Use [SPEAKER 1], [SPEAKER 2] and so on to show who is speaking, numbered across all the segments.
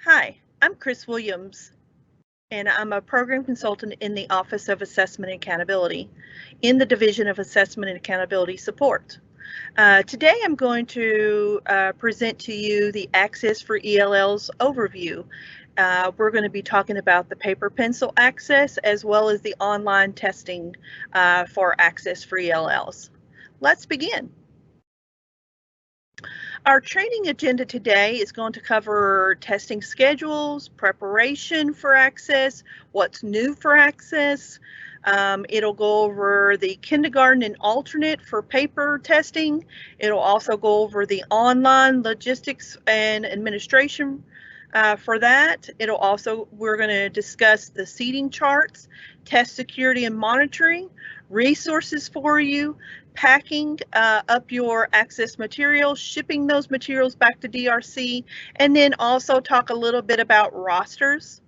[SPEAKER 1] Hi, I'm Chris Williams, and I'm a program consultant in the Office of Assessment and Accountability in the Division of Assessment and Accountability Support. Today I'm going to present to you the Access for ELLs overview. We're going to be talking about the paper pencil access as well as the online testing for Access for ELLs. Let's begin. Our training agenda today is going to cover testing schedules, preparation for Access, what's new for Access. It'll go over the kindergarten and alternate for paper testing. It'll also go over the online logistics and administration for that. We're going to discuss the seating charts, test security and monitoring, resources for you, packing up your Access materials, shipping those materials back to DRC, and then also talk a little bit about rosters.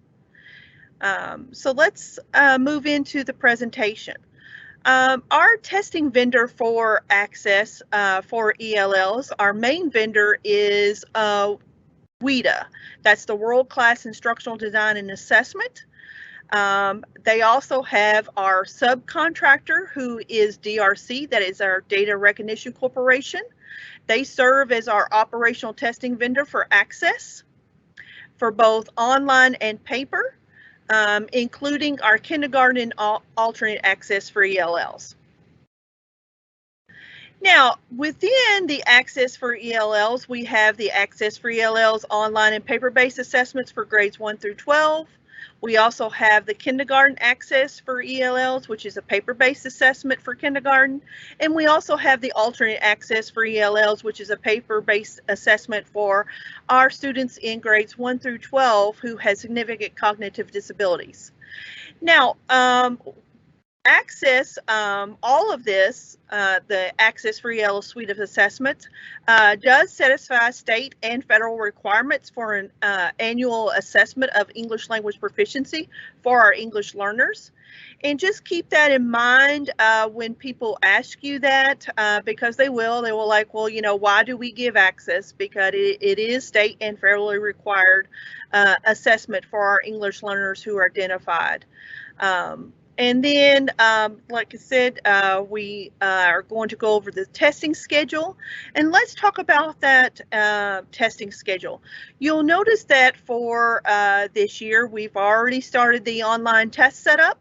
[SPEAKER 1] So let's move into the presentation. Our testing vendor for Access for ELLs, our main vendor is WIDA. That's the World Class Instructional Design and Assessment. They also have our subcontractor, who is DRC, that is our Data Recognition Corporation. They serve as our operational testing vendor for Access for both online and paper, including our kindergarten and alternate Access for ELLs. Now, within the Access for ELLs, we have the Access for ELLs online and paper-based assessments for grades 1 through 12. We also have the kindergarten Access for ELLs, which is a paper-based assessment for kindergarten. And we also have the alternate Access for ELLs, which is a paper-based assessment for our students in grades 1 through 12 who have significant cognitive disabilities. Now, Access, all of this, the Access for ELL suite of assessments, does satisfy state and federal requirements for an annual assessment of English language proficiency for our English learners. And just keep that in mind when people ask you that, because they will like, well, you know, why do we give Access? Because it is state and federally required assessment for our English learners who are identified. And then, like I said, we are going to go over the testing schedule, and let's talk about that testing schedule. You'll notice that for this year, we've already started the online test setup.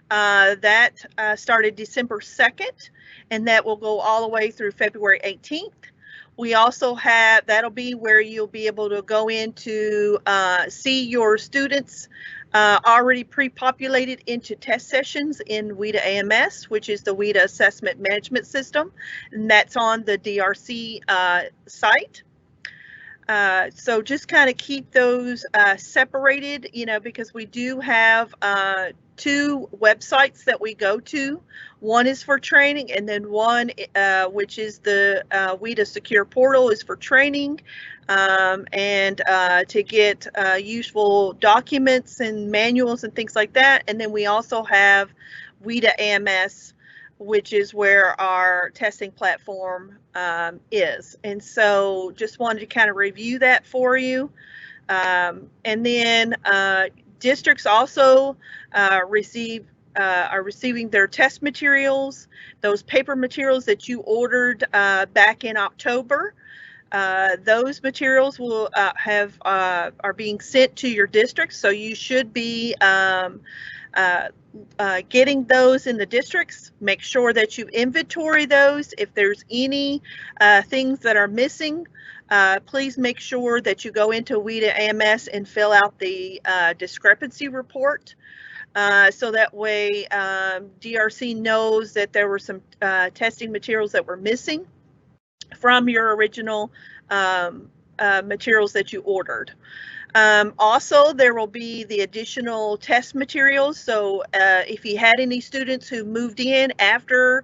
[SPEAKER 1] That started December 2nd, and that will go all the way through February 18th. We also have, that'll be where you'll be able to go in to see your students already pre-populated into test sessions in WIDA AMS, which is the WIDA Assessment Management System, and that's on the DRC site. So just kind of keep those separated, you know, because we do have two websites that we go to. One is for training, and then one, which is the WIDA Secure Portal, is for training and to get useful documents and manuals and things like that. And then we also have WIDA AMS, which is where our testing platform is. And so just wanted to kind of review that for you. And then districts also are receiving their test materials, those paper materials that you ordered back in October. Those materials will are being sent to your district, so you should be getting those in the districts. Make sure that you inventory those. If there's any things that are missing, please make sure that you go into WIDA AMS and fill out the discrepancy report. So that way DRC knows that there were some testing materials that were missing from your original materials that you ordered. Also, there will be the additional test materials. So if you had any students who moved in after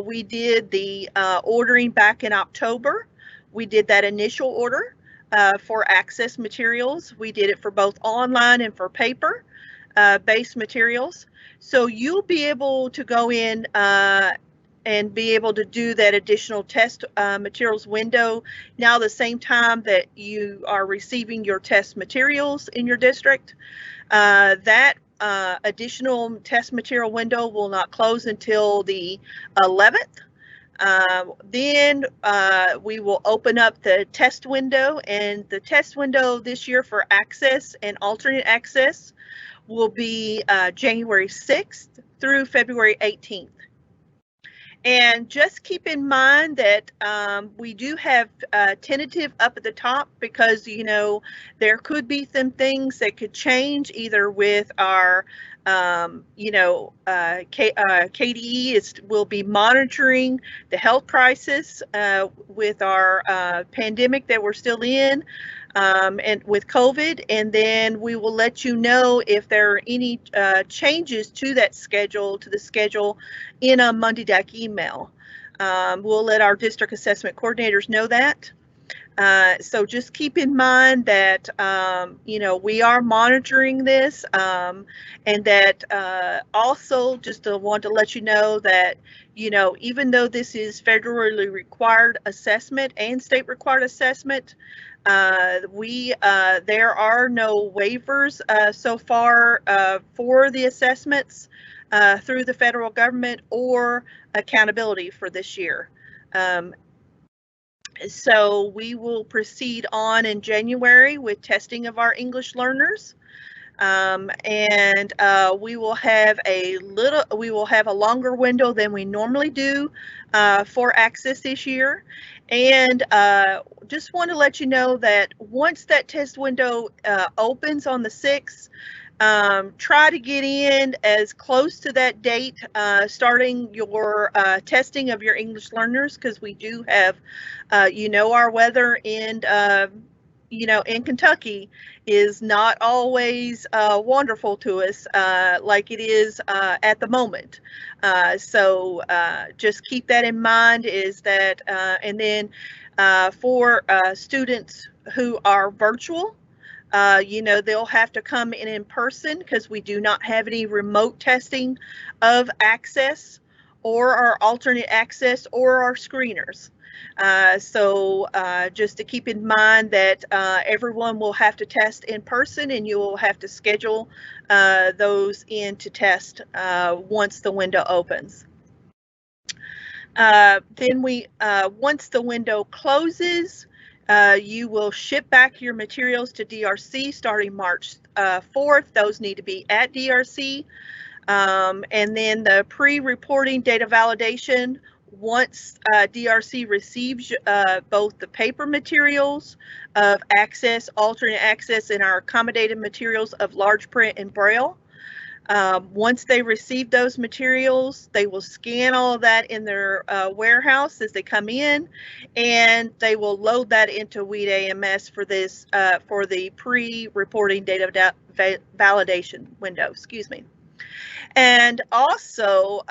[SPEAKER 1] we did the ordering back in October, we did that initial order for Access materials. We did it for both online and for paper based materials. So you'll be able to go in and be able to do that additional test materials window now the same time that you are receiving your test materials in your district. That additional test material window will not close until the 11th. Then we will open up the test window, and the test window this year for access and alternate access will be January 6th through February 18th. And just keep in mind that we do have tentative up at the top because, you know, there could be some things that could change either with our, you know, KDE will be monitoring the health crisis with our pandemic that we're still in. And with COVID, and then we will let you know if there are any changes to that schedule, to the schedule, in a Monday Deck email. We'll let our district assessment coordinators know that. So just keep in mind that, you know, we are monitoring this, and that also just want to let you know that, you know, even though this is federally required assessment and state required assessment, there are no waivers so far for the assessments through the federal government or accountability for this year. So we will proceed on in January with testing of our English learners. And we will have a longer window than we normally do for access this year. And just want to let you know that once that test window opens on the 6th, try to get in as close to that date, starting your testing of your English learners, because we do have, you know, our weather in, you know, in Kentucky is not always wonderful to us like it is at the moment. So just keep that in mind, is that, and then for students who are virtual, you know, they'll have to come in person because we do not have any remote testing of access or our alternate access or our screeners. So just to keep in mind that everyone will have to test in person, and you will have to schedule those in to test once the window opens. Then once the window closes, you will ship back your materials to DRC starting March 4th. Those need to be at DRC. And then the pre-reporting data validation, once DRC receives both the paper materials of access, alternate access, and our accommodated materials of large print and braille. Once they receive those materials, they will scan all of that in their warehouse as they come in, and they will load that into WIDA AMS for this for the pre-reporting data validation window. Excuse me. And also,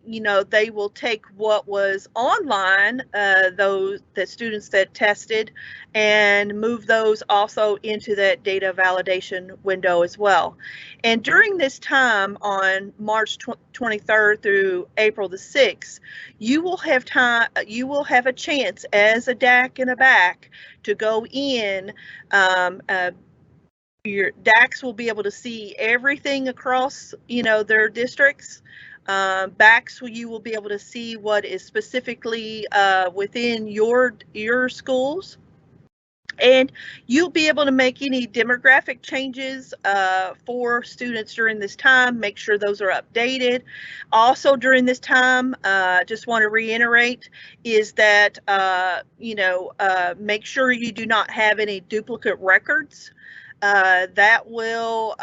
[SPEAKER 1] you know, they will take what was online, the students that tested, and move those also into that data validation window as well. And during this time on March 23rd through April the 6th, you will have time, you will have a chance as a DAC and a BAC to go in. Your DACs will be able to see everything across, you know, their districts. BACs, you will be able to see what is specifically within your schools, and you'll be able to make any demographic changes for students during this time. Make sure those are updated. Also during this time, just want to reiterate is that you know, make sure you do not have any duplicate records. That will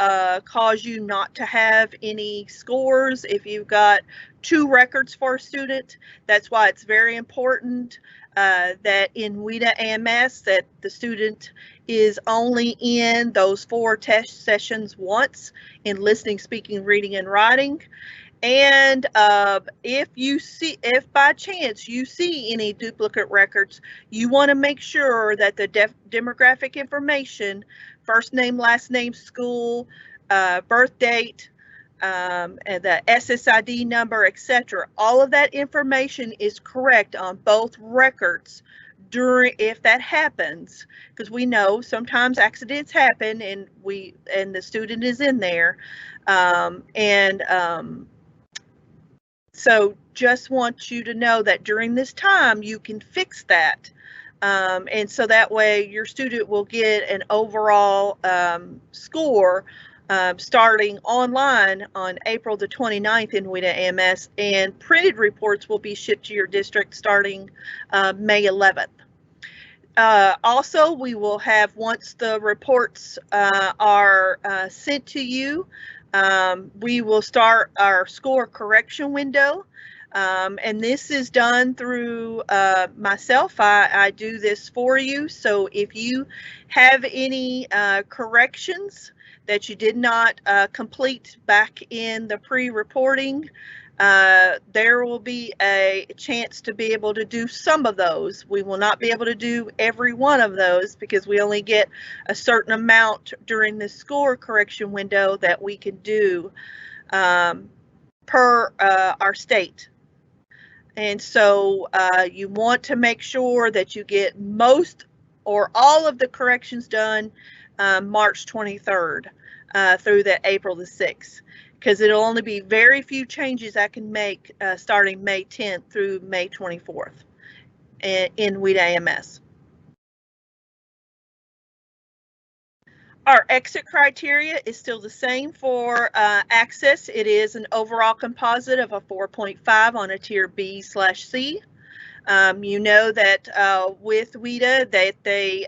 [SPEAKER 1] cause you not to have any scores if you've got 2 records for a student. That's why it's very important that in WIDA AMS that the student is only in those 4 test sessions once in listening, speaking, reading, and writing. And if by chance you see any duplicate records, you want to make sure that the demographic information, first name, last name, school, birth date, and the SSID number, etc. All of that information is correct on both records during, if that happens, because we know sometimes accidents happen and the student is in there, so just want you to know that during this time you can fix that. And so that way your student will get an overall score starting online on April the 29th in WIDA AMS, and printed reports will be shipped to your district starting May 11th. Also, we will have, once the reports are sent to you, we will start our score correction window. And this is done through myself. I do this for you. So if you have any corrections that you did not complete back in the pre-reporting, there will be a chance to be able to do some of those. We will not be able to do every one of those because we only get a certain amount during the score correction window that we can do per our state. And so you want to make sure that you get most or all of the corrections done March 23rd through the April the 6th, because it'll only be very few changes I can make starting May 10th through May 24th in WIDA AMS. Our exit criteria is still the same for access. It is an overall composite of a 4.5 on a tier B/C. You know that with WIDA that they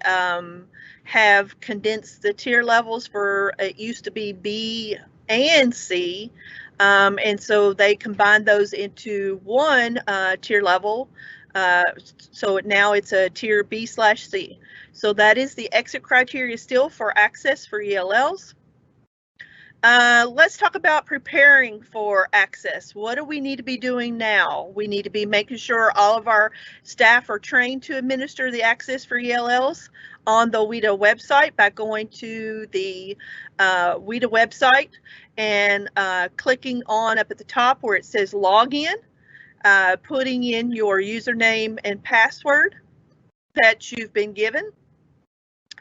[SPEAKER 1] have condensed the tier levels for, it used to be B and C, and so they combined those into one tier level. So now it's a tier B/C. So that is the exit criteria still for access for ELLs. Let's talk about preparing for access. What do we need to be doing now? We need to be making sure all of our staff are trained to administer the access for ELLs on the WIDA website by going to the WIDA website and clicking on up at the top where it says login, putting in your username and password that you've been given.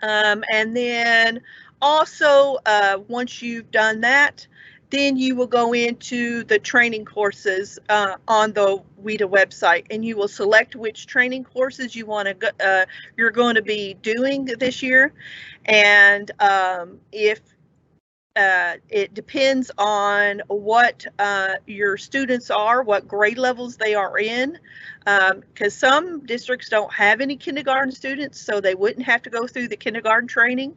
[SPEAKER 1] And then also, once you've done that, then you will go into the training courses on the WIDA website, and you will select which training courses you want to you're going to be doing this year. And if it depends on what your students are, what grade levels they are in, because some districts don't have any kindergarten students, so they wouldn't have to go through the kindergarten training.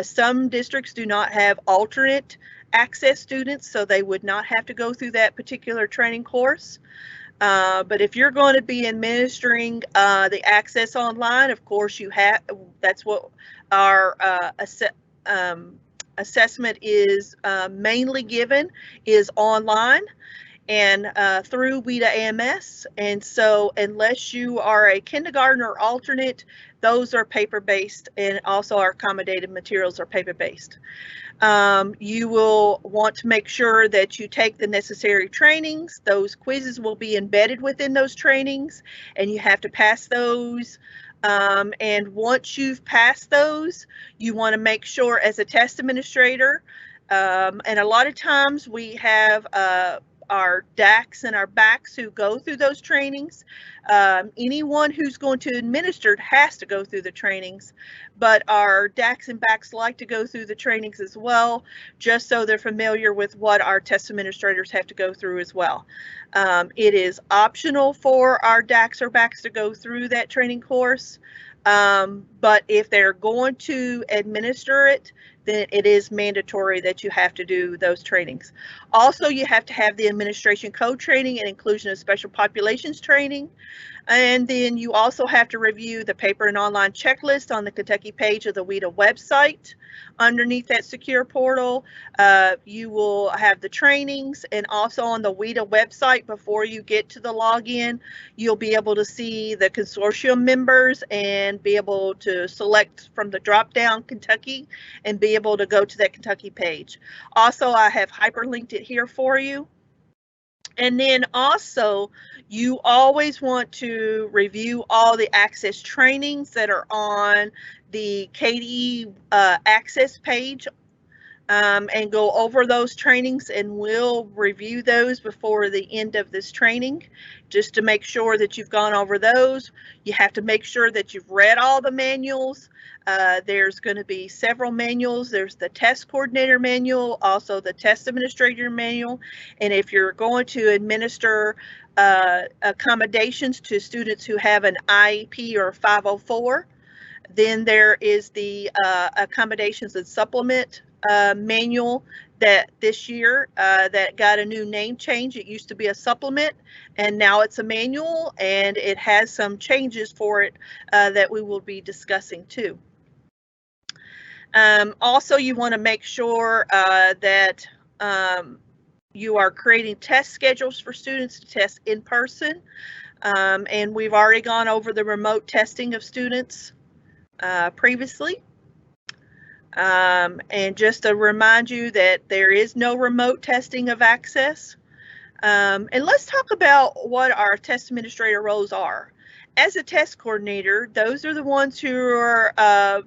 [SPEAKER 1] Some districts do not have alternate access students, so they would not have to go through that particular training course. But if you're going to be administering the access online, of course you have, that's what our assessment is mainly given, is online and through WIDA AMS. And so unless you are a kindergarten or alternate, those are paper-based, and also our accommodated materials are paper-based. You will want to make sure that you take the necessary trainings. Those quizzes will be embedded within those trainings, and you have to pass those. And once you've passed those, you want to make sure as a test administrator, and a lot of times we have our DACs and our BACs who go through those trainings. Anyone who's going to administer it has to go through the trainings, but our DACs and BACs like to go through the trainings as well, just so they're familiar with what our test administrators have to go through as well. It is optional for our DACs or BACs to go through that training course, but if they're going to administer it, then it is mandatory that you have to do those trainings. Also, you have to have the administration code training and inclusion of special populations training. And then you also have to review the paper and online checklist on the Kentucky page of the WIDA website. Underneath that secure portal, you will have the trainings, and also on the WIDA website before you get to the login, you'll be able to see the consortium members and be able to select from the drop-down Kentucky and be able to go to that Kentucky page. Also, I have hyperlinked it here for you. And then also, you always want to review all the Access trainings that are on the KDE Access page, and go over those trainings, and we'll review those before the end of this training, just to make sure that you've gone over those. You have to make sure that you've read all the manuals. There's going to be several manuals. There's the test coordinator manual, also the test administrator manual, and if you're going to administer accommodations to students who have an IEP or 504, then there is the accommodations and supplement manual that this year that got a new name change. It used to be a supplement, and now it's a manual, and it has some changes for it that we will be discussing too. Also, you want to make sure that you are creating test schedules for students to test in person, and we've already gone over the remote testing of students previously. And just to remind you that there is no remote testing of Access. And let's talk about what our test administrator roles are. As a test coordinator, those are the ones who are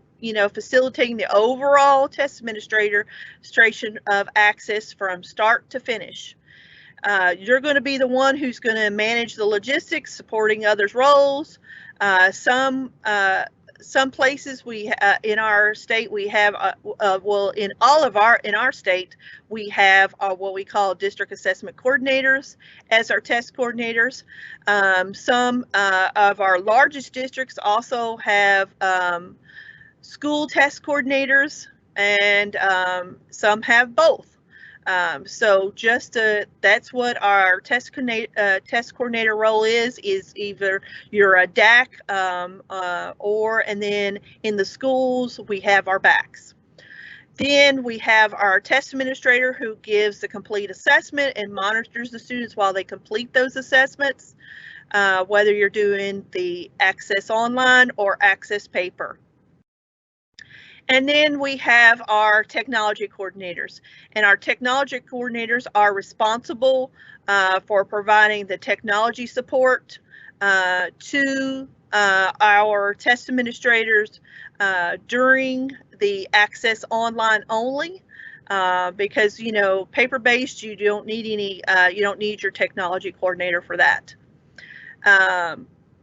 [SPEAKER 1] facilitating the overall test administration of Access from start to finish. You're going to be the one who's going to manage the logistics, supporting others' roles. Some places in our state we have in our state we have what we call district assessment coordinators as our test coordinators. Some of our largest districts also have school test coordinators, and some have both. So that's what our test coordinator role is either you're a DAC and then in the schools we have our BACs. Then we have our test administrator who gives the complete assessment and monitors the students while they complete those assessments, whether you're doing the Access online or Access paper. And then we have our technology coordinators, and our technology coordinators are responsible for providing the technology support to our test administrators during the Access online only, because paper-based, you don't need your technology coordinator for that.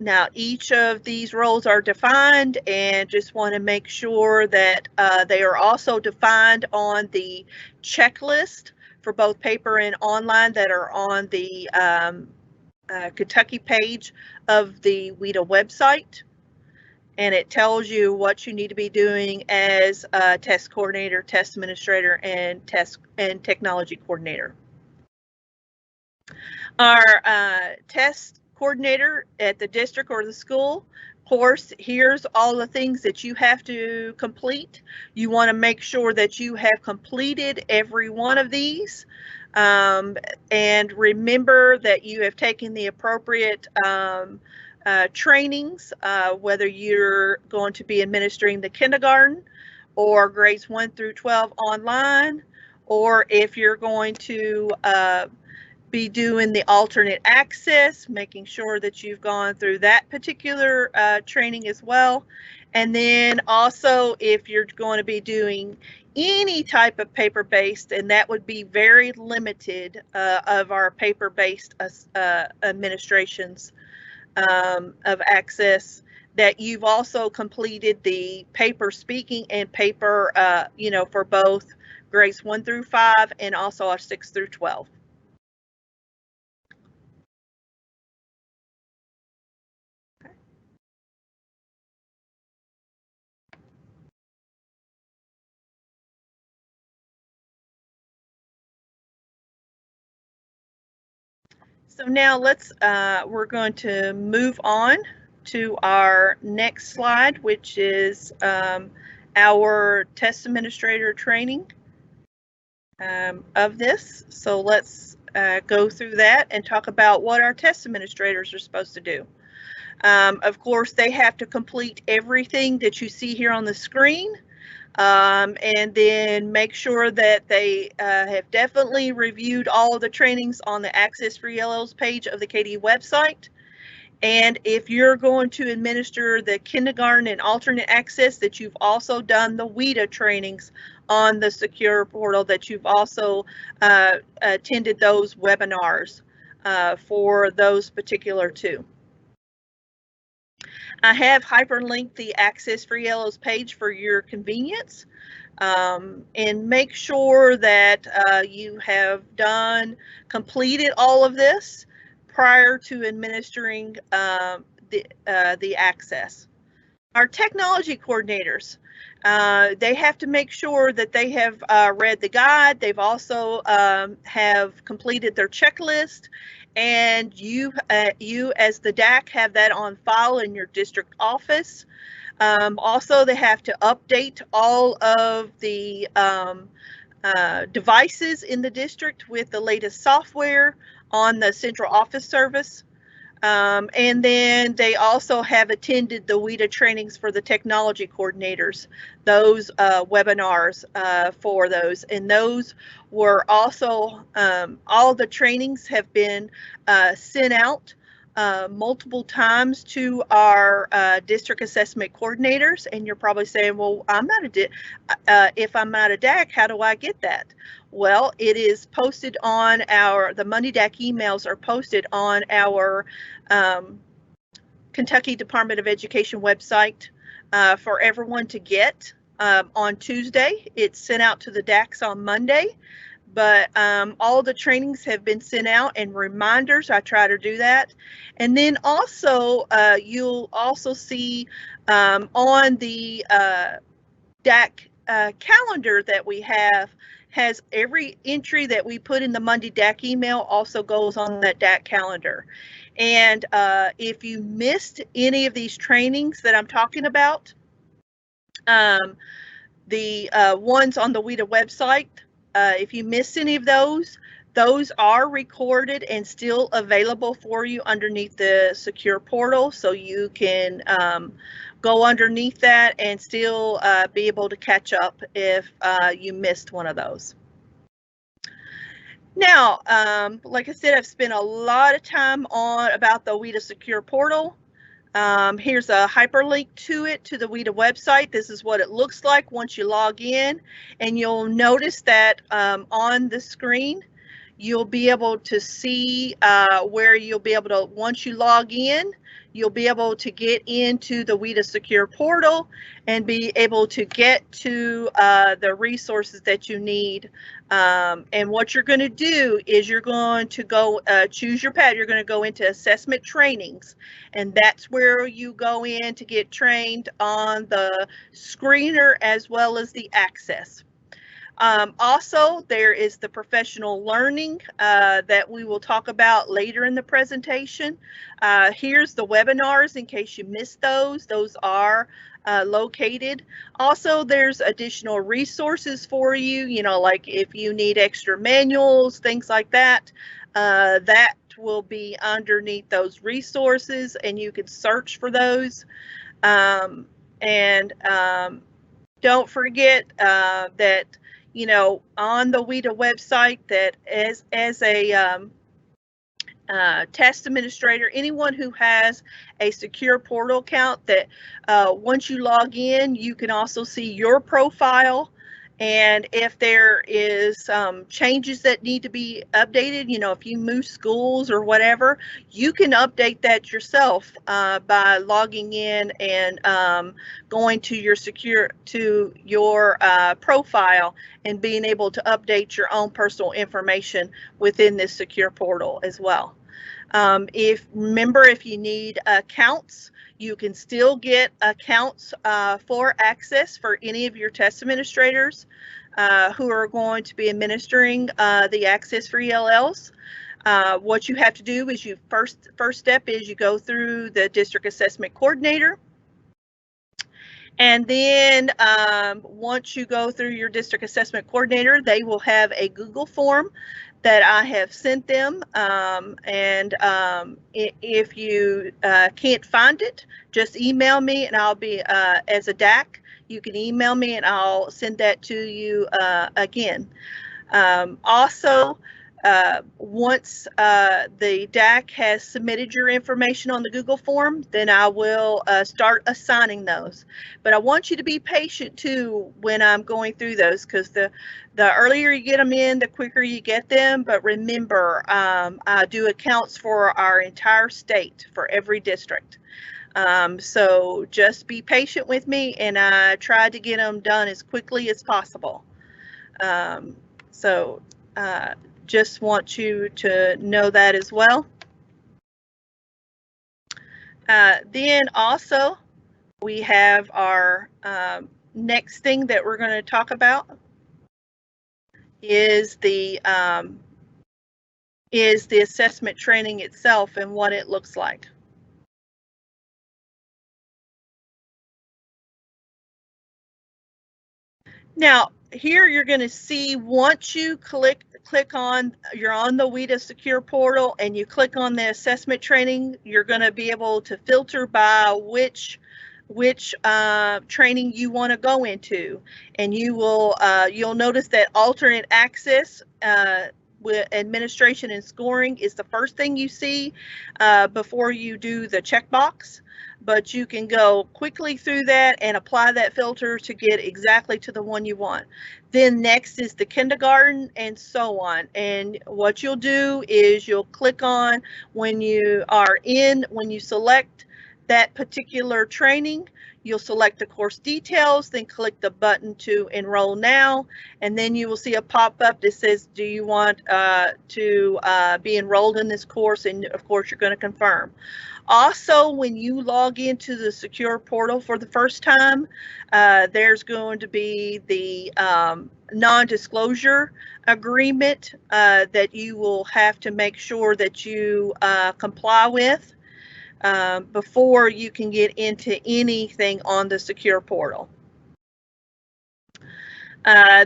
[SPEAKER 1] Now, each of these roles are defined, and just want to make sure that they are also defined on the checklist for both paper and online that are on the Kentucky page of the WIDA website. And it tells you what you need to be doing as a test coordinator, test administrator, and technology coordinator. Our test coordinator at the district or the school, of course, here's all the things that you have to complete. You want to make sure that you have completed every one of these, and remember that you have taken the appropriate trainings, whether you're going to be administering the kindergarten or grades 1 through 12 online, or if you're going to be doing the alternate access, making sure that you've gone through that particular training as well. And then also, if you're going to be doing any type of paper-based, and that would be very limited of our paper-based administrations of Access, that you've also completed the paper speaking and paper, for both grades 1 through 5 and also our 6 through 12. So now we're going to move on to our next slide, which is our test administrator training of this. So let's go through that and talk about what our test administrators are supposed to do. Of course, they have to complete everything that you see here on the screen. And then make sure that they have definitely reviewed all of the trainings on the Access for ELLs page of the KDE website. And if you're going to administer the kindergarten and alternate access, that you've also done the WIDA trainings on the secure portal, that you've also attended those webinars for those particular two. I have hyperlinked the Access for ELLs page for your convenience, and make sure that you have completed all of this prior to administering the access. Our technology coordinators, they have to make sure that they have read the guide. They've also have completed their checklist, and you as the DAC have that on file in your district office. Also, they have to update all of the devices in the district with the latest software on the central office service. And then they also have attended the WIDA trainings for the technology coordinators, those webinars for those. And those were also, all the trainings have been sent out multiple times to our district assessment coordinators. And you're probably saying, well, if I'm not a DAC, how do I get that? Well, it is posted on the Monday DAC emails are posted on our Kentucky Department of Education website for everyone to get on Tuesday. It's sent out to the DACs on Monday, but all the trainings have been sent out, and reminders, I try to do that. And then also, you'll also see on the DAC calendar that we have, has every entry that we put in the Monday DAC email also goes on that DAC calendar. And if you missed any of these trainings that I'm talking about, the ones on the WIDA website, if you missed any of those are recorded and still available for you underneath the secure portal, so you can go underneath that and still be able to catch up if you missed one of those. Now, like I said, I've spent a lot of time about the WIDA secure portal. Here's a hyperlink to it, to the WIDA website. This is what it looks like once you log in, and you'll notice that on the screen, you'll be able to see where you'll be able to, once you log in, you'll be able to get into the WIDA secure portal and be able to get to the resources that you need. And what you're going to do is you're going to go choose your path. You're going to go into assessment trainings, and that's where you go in to get trained on the screener as well as the access. Also, there is the professional learning that we will talk about later in the presentation. Here's the webinars in case you missed those. Those are located. Also, there's additional resources for you, like if you need extra manuals, things like that, that will be underneath those resources, and you can search for those. Don't forget that on the WIDA website, that as a test administrator, anyone who has a secure portal account, that once you log in, you can also see your profile, and if there is changes that need to be updated, if you move schools or whatever, you can update that yourself by logging in and going to your profile and being able to update your own personal information within this secure portal as well. Remember, if you need accounts, you can still get accounts for access for any of your test administrators who are going to be administering the access for ELLs. What you have to do is first step is you go through the district assessment coordinator. And then once you go through your district assessment coordinator, they will have a Google form that I have sent them. If you can't find it, just email me and I'll be, as a DAC, you can email me and I'll send that to you again. Also, once the DAC has submitted your information on the Google form, then I will start assigning those. But I want you to be patient too when I'm going through those, because the earlier you get them in, the quicker you get them. But remember, I do accounts for our entire state, for every district. So just be patient with me, and I try to get them done as quickly as possible. Just want you to know that as well. Then also, we have our next thing that we're going to talk about is the assessment training itself and what it looks like. Now, here you're going to see, once you click on, you're on the WIDA Secure Portal and you click on the assessment training, you're going to be able to filter by which training you want to go into, and you will you'll notice that alternate access with administration and scoring is the first thing you see before you do the checkbox. But you can go quickly through that and apply that filter to get exactly to the one you want. Then next is the kindergarten, and so on. And what you'll do is you'll click on, when you select that particular training, you'll select the course details, then click the button to enroll now, and then you will see a pop-up that says, do you want to be enrolled in this course? And of course you're going to confirm. Also, when you log into the secure portal for the first time, there's going to be the non-disclosure agreement that you will have to make sure that you comply with before you can get into anything on the secure portal.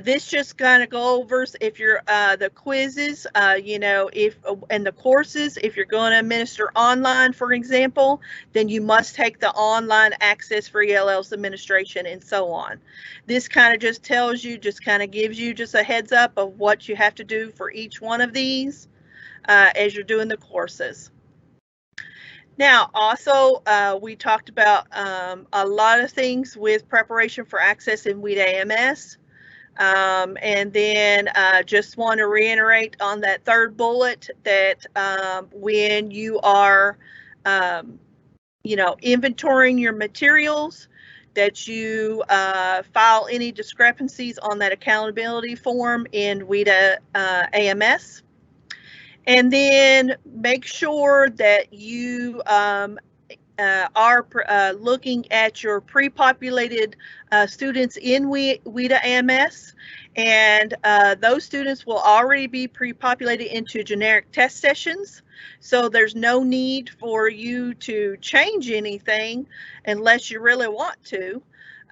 [SPEAKER 1] This just kind of go over if you're the quizzes, and the courses, if you're going to administer online, for example, then you must take the online access for ELLs administration and so on. This kind of just tells you, just kind of gives you just a heads up of what you have to do for each one of these as you're doing the courses. Now, also, we talked about a lot of things with preparation for access in WIDA AMS. And then just want to reiterate on that third bullet that when you are, inventorying your materials, that you file any discrepancies on that accountability form in WIDA AMS. And then make sure that you are looking at your pre-populated students in WIDA AMS, and those students will already be pre-populated into generic test sessions, so there's no need for you to change anything unless you really want to.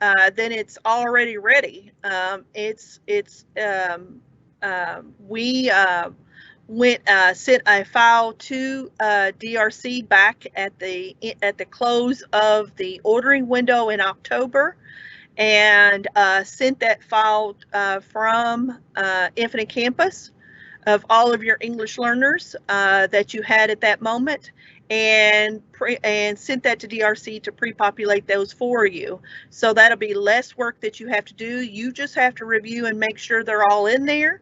[SPEAKER 1] Then it's already ready. Sent a file to DRC back at the close of the ordering window in October, and sent that file from Infinite Campus of all of your English learners that you had at that moment, and sent that to DRC to pre-populate those for you. So that'll be less work that you have to do. You just have to review and make sure they're all in there.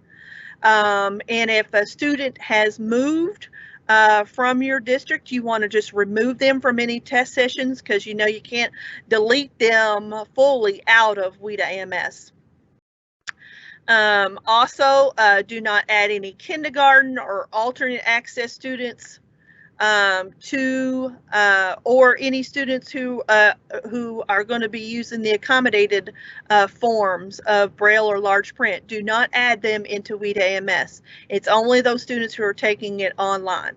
[SPEAKER 1] And if a student has moved from your district, you want to just remove them from any test sessions, because you can't delete them fully out of WIDA AMS. Also, do not add any kindergarten or alternate access students or any students who are going to be using the accommodated forms of Braille or large print. Do not add them into WIDA AMS. It's only those students who are taking it online.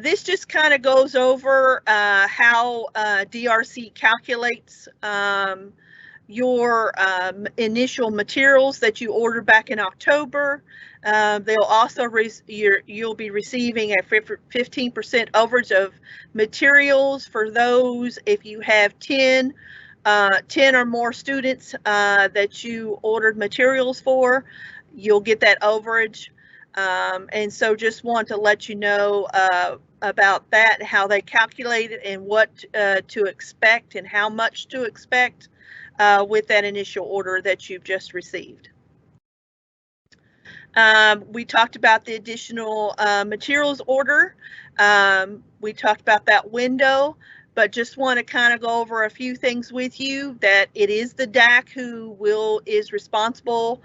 [SPEAKER 1] This just kind of goes over how DRC calculates your initial materials that you ordered back in October. They'll also you'll be receiving a 15% overage of materials for those if you have 10 or more students that you ordered materials for. You'll get that overage. And so just want to let you know about that, how they calculate it, and what to expect and how much to expect with that initial order that you've just received. We talked about the additional materials order. We talked about that window, but just want to kind of go over a few things with you, that it is the DAC who is responsible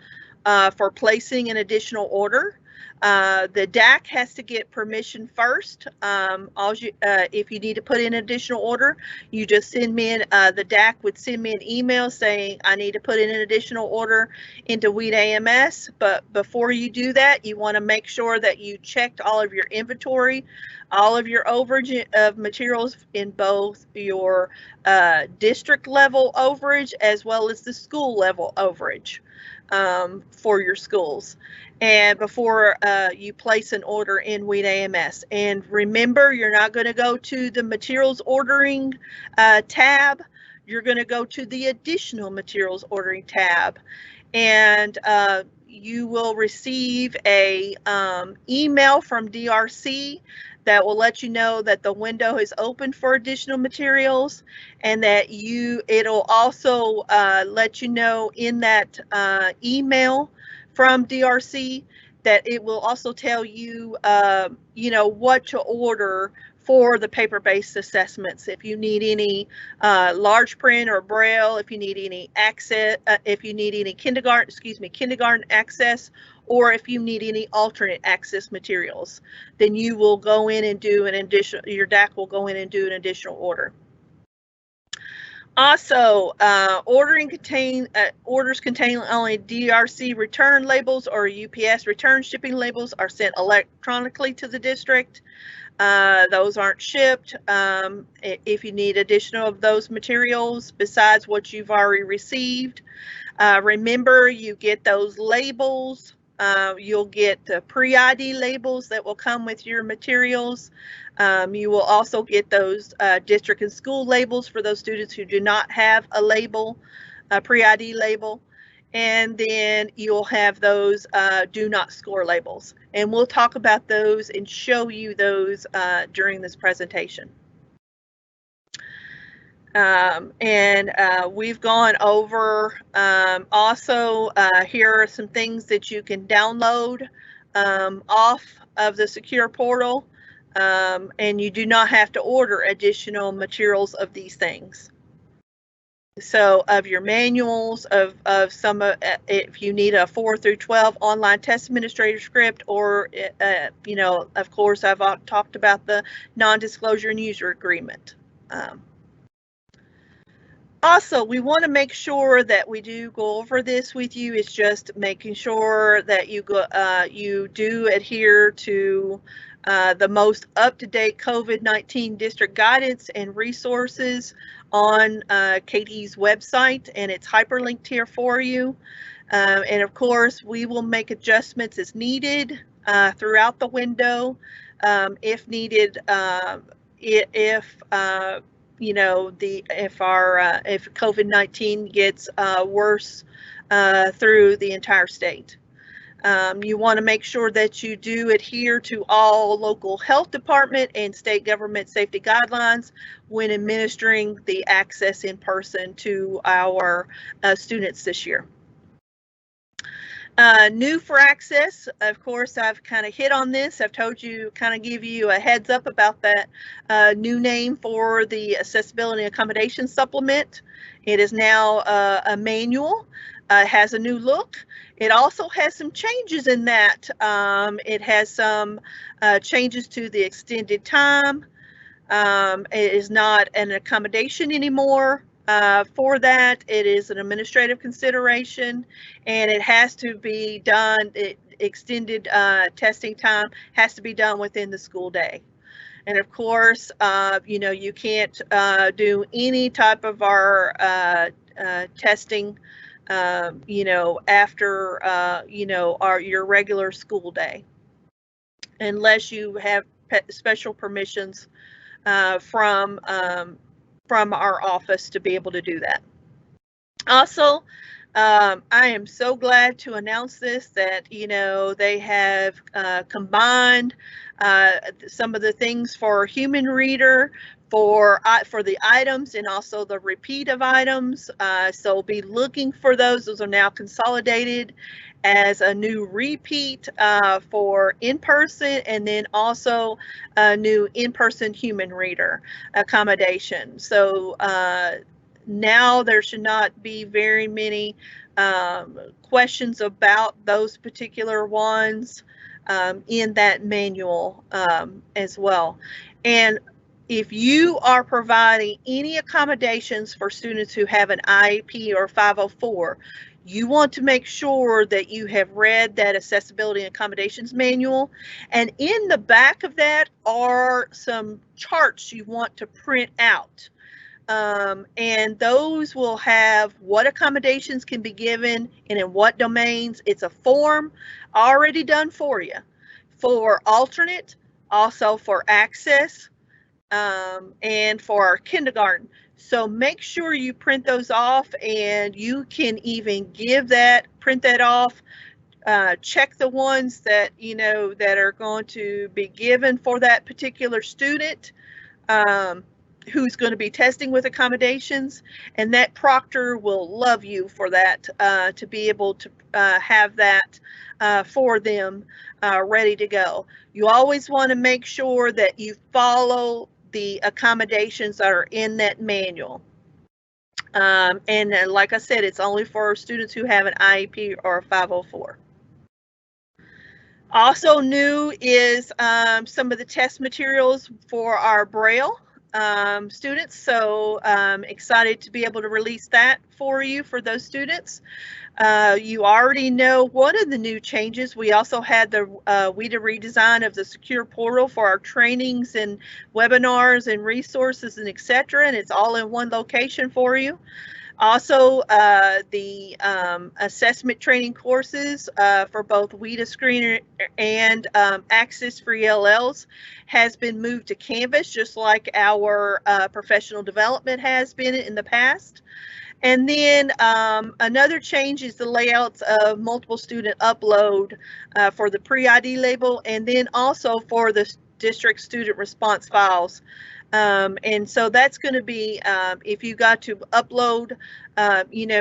[SPEAKER 1] for placing an additional order. The DAC has to get permission first. If you need to put in an additional order, you just send me the DAC would send me an email saying I need to put in an additional order into WIDA AMS. But before you do that, you want to make sure that you checked all of your inventory, all of your overage of materials in both your district level overage as well as the school level overage for your schools, and before you place an order in WIDA AMS. And remember, you're not going to go to the materials ordering tab. You're going to go to the additional materials ordering tab, and you will receive a email from DRC that will let you know that the window is open for additional materials, and that it'll also let you know in that email from DRC that it will also tell you, what to order for the paper-based assessments. If you need any large print or Braille, if you need any access, if you need any kindergarten access, or if you need any alternate access materials, then you will go in and do your DAC will go in and do an additional order. Also, orders containing only DRC return labels or UPS return shipping labels are sent electronically to the district. Those aren't shipped. If you need additional of those materials besides what you've already received, remember you get those labels. You'll get the pre-ID labels that will come with your materials. You will also get those district and school labels for those students who do not have a label, a pre-ID label. And then you'll have those do not score labels. And we'll talk about those and show you those during this presentation. We've gone over also here are some things that you can download off of the secure portal, and you do not have to order additional materials of these things. So of your manuals, of some if you need a 4 through 12 online test administrator script, or of course I've talked about the non-disclosure and user agreement. Also, we want to make sure that we do go over this with you. It's just making sure that you do adhere to the most up-to-date COVID-19 district guidance and resources on Katie's website, and it's hyperlinked here for you. And of course, we will make adjustments as needed throughout the window if needed. If COVID-19 gets worse through the entire state. You want to make sure that you do adhere to all local health department and state government safety guidelines when administering the access in person to our students this year. New for access, of course, I've kind of hit on this. I've told you, kind of give you a heads up about that new name for the Accessibility and Accommodation Supplement. It is now a manual. has a new look. It also has some changes in that. It has some changes to the extended time. It is not an accommodation anymore. For that, it is an administrative consideration, and it has to be done. Extended testing time has to be done within the school day. And of course, you can't do any type of our testing, after, your regular school day, unless you have special permissions from our office to be able to do that. Also, I am so glad to announce this, that they have combined some of the things for human reader for the items and also the repeat of items. So be looking for those. Those are now consolidated as a new repeat for in-person, and then also a new in-person human reader accommodation. So now there should not be very many questions about those particular ones in that manual as well. And if you are providing any accommodations for students who have an IEP or 504, you want to make sure that you have read that accessibility and accommodations manual. And in the back of that are some charts you want to print out. And those will have what accommodations can be given and in what domains. It's a form already done for you for alternate, also for access, and for our kindergarten. So make sure you print those off, and you can even print that off, check the ones that, that are going to be given for that particular student, who's going to be testing with accommodations, and that proctor will love you for that, to be able to have that for them ready to go. You always want to make sure that you follow the accommodations that are in that manual. And like I said, it's only for students who have an IEP or a 504. Also new is some of the test materials for our Braille students. So excited to be able to release that for you, for those students. You already know one of the new changes. We also had the WIDA redesign of the secure portal for our trainings and webinars and resources and etc. And it's all in one location for you. Also, the assessment training courses for both WIDA Screener and Access for ELLs has been moved to Canvas, just like our professional development has been in the past. And then another change is the layouts of multiple student upload for the pre-ID label, and then also for the district student response files. And so that's going to be, if you got to upload,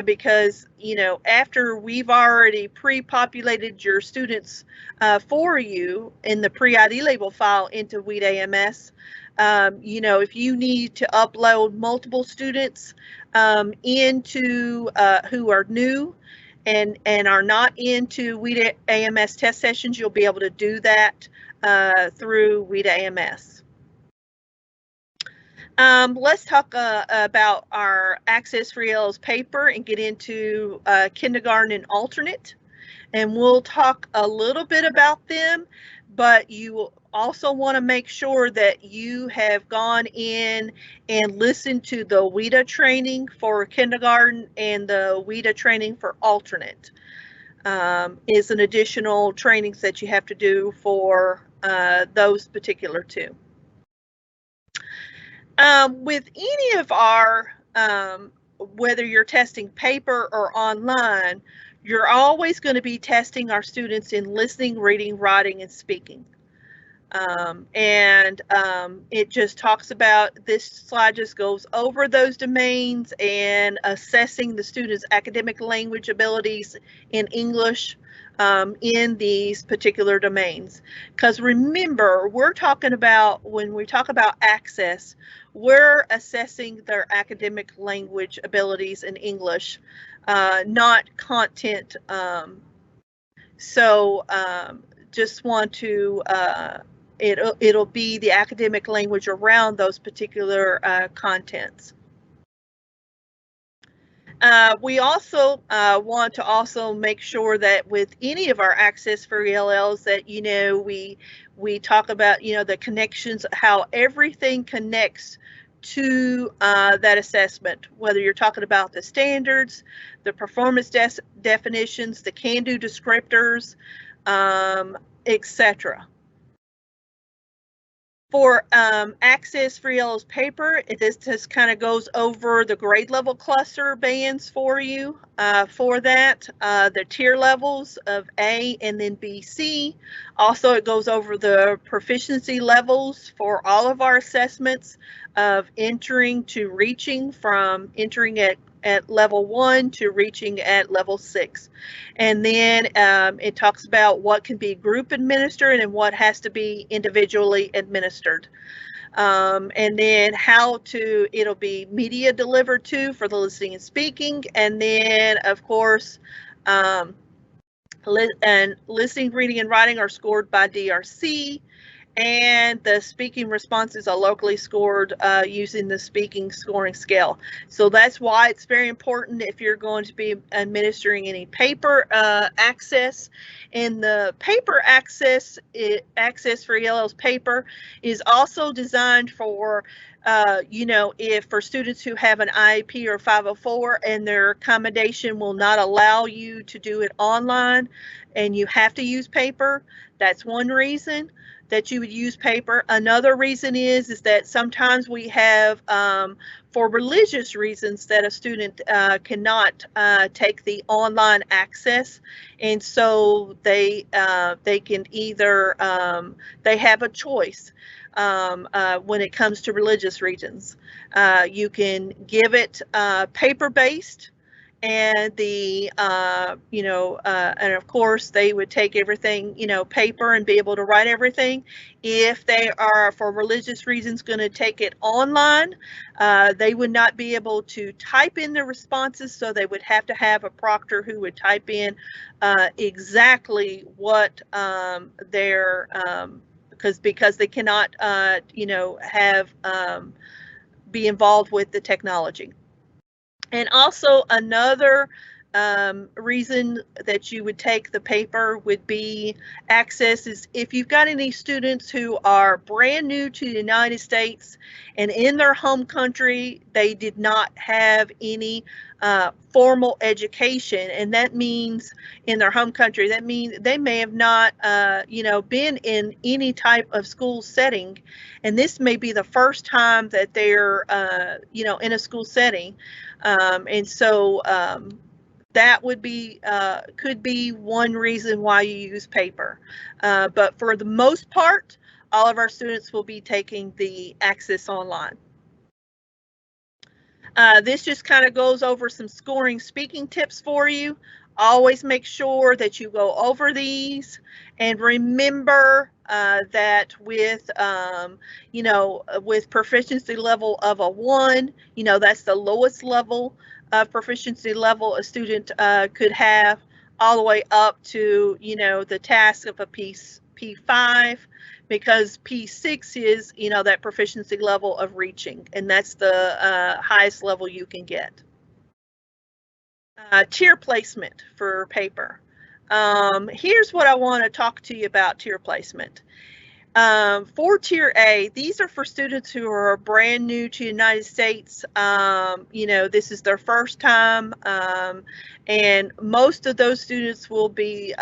[SPEAKER 1] because, after we've already pre-populated your students for you in the pre-ID label file into WIDA AMS, if you need to upload multiple students into who are new and are not into WIDA AMS test sessions, you'll be able to do that through WIDA AMS. Let's talk about our Access for ELLs paper and get into kindergarten and alternate. And we'll talk a little bit about them, but you also want to make sure that you have gone in and listened to the WIDA training for kindergarten and the WIDA training for alternate. Is an additional trainings that you have to do for those particular two. With any of our, whether you're testing paper or online, you're always going to be testing our students in listening, reading, writing, and speaking. It just talks about, this slide just goes over those domains and assessing the student's academic language abilities in English in these particular domains. Because remember, we're talking about, when we talk about access, we're assessing their academic language abilities in English, not content. Just want to, it'll be the academic language around those particular contents. We also want to also make sure that with any of our access for ELLs that, we talk about, the connections, how everything connects to that assessment, whether you're talking about the standards, the performance definitions, the can-do descriptors, etc. For access for ELLs paper, this just kind of goes over the grade level cluster bands for you for that, the tier levels of A and then B, C. Also, it goes over the proficiency levels for all of our assessments of entering to reaching, from entering at level 1 to reaching at level 6. And then it talks about what can be group administered and what has to be individually administered. And then it'll be media delivered to for the listening and speaking. And then, of course, listening, reading, and writing are scored by DRC. And the speaking responses are locally scored using the speaking scoring scale. So that's why it's very important if you're going to be administering any paper access. And the paper access for ELL's paper is also designed for, if for students who have an IEP or 504 and their accommodation will not allow you to do it online and you have to use paper, that's one reason that you would use paper. Another reason is that sometimes we have, for religious reasons, that a student cannot take the online access, and so they can either, they have a choice when it comes to religious reasons. You can give it paper-based, and and of course they would take everything, paper, and be able to write everything. If they are, for religious reasons, going to take it online, they would not be able to type in the responses, so they would have to have a proctor who would type in exactly what because they cannot be involved with the technology. And also another reason that you would take the paper would be access is if you've got any students who are brand new to the United States and in their home country they did not have any formal education, and that means in their home country, that means they may have not been in any type of school setting, and this may be the first time that they're in a school setting, and so that would be could be one reason why you use paper, but for the most part all of our students will be taking the access online. This just kind of goes over some scoring speaking tips for you. Always make sure that you go over these, and remember that with with proficiency level of a 1, that's the lowest level of proficiency level a student could have, all the way up to the task of a P5, because P6 is that proficiency level of reaching, and that's the highest level you can get. Tier placement for paper. Here's what I want to talk to you about tier placement. For Tier A, these are for students who are brand new to the United States. This is their first time, and most of those students will be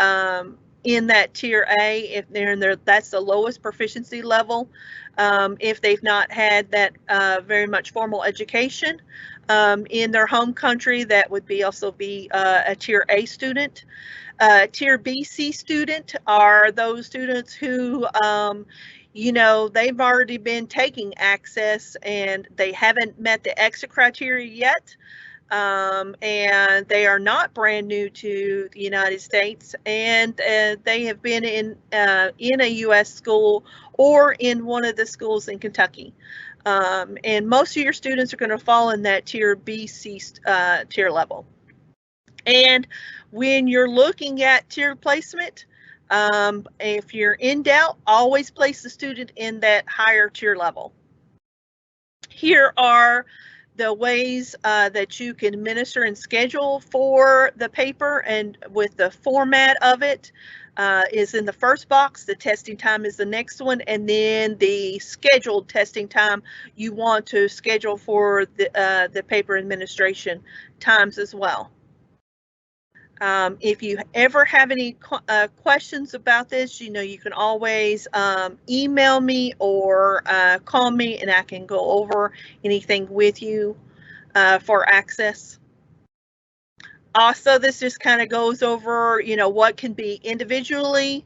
[SPEAKER 1] in that tier A, if they're in there, that's the lowest proficiency level. If they've not had that very much formal education in their home country, that would also be a tier A student. Tier BC student are those students who, they've already been taking access and they haven't met the exit criteria yet. And they are not brand new to the United States, and they have been in a U.S. school or in one of the schools in Kentucky. And most of your students are going to fall in that tier BC tier level. And when you're looking at tier placement, if you're in doubt, always place the student in that higher tier level. Here are the ways that you can administer and schedule for the paper, and with the format of it is in the first box. The testing time is the next one, and then the scheduled testing time you want to schedule for the paper administration times as well. If you ever have any questions about this, you can always email me or call me, and I can go over anything with you for access. Also, this just kind of goes over, what can be individually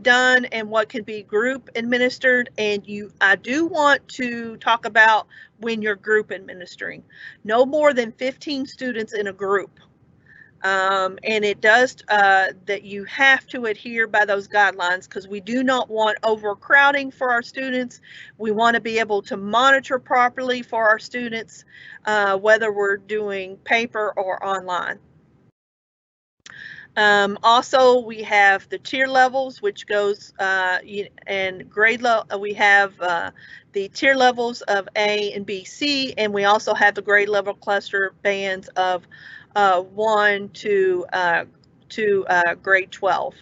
[SPEAKER 1] done and what can be group administered. And I do want to talk about when you're group administering. No more than 15 students in a group. And it does that you have to adhere by those guidelines, because we do not want overcrowding for our students. We want to be able to monitor properly for our students, whether we're doing paper or online. Also, we have the tier levels, which goes and grade level. We have the tier levels of A and B, C, and we also have the grade level cluster bands of 1 to grade 12.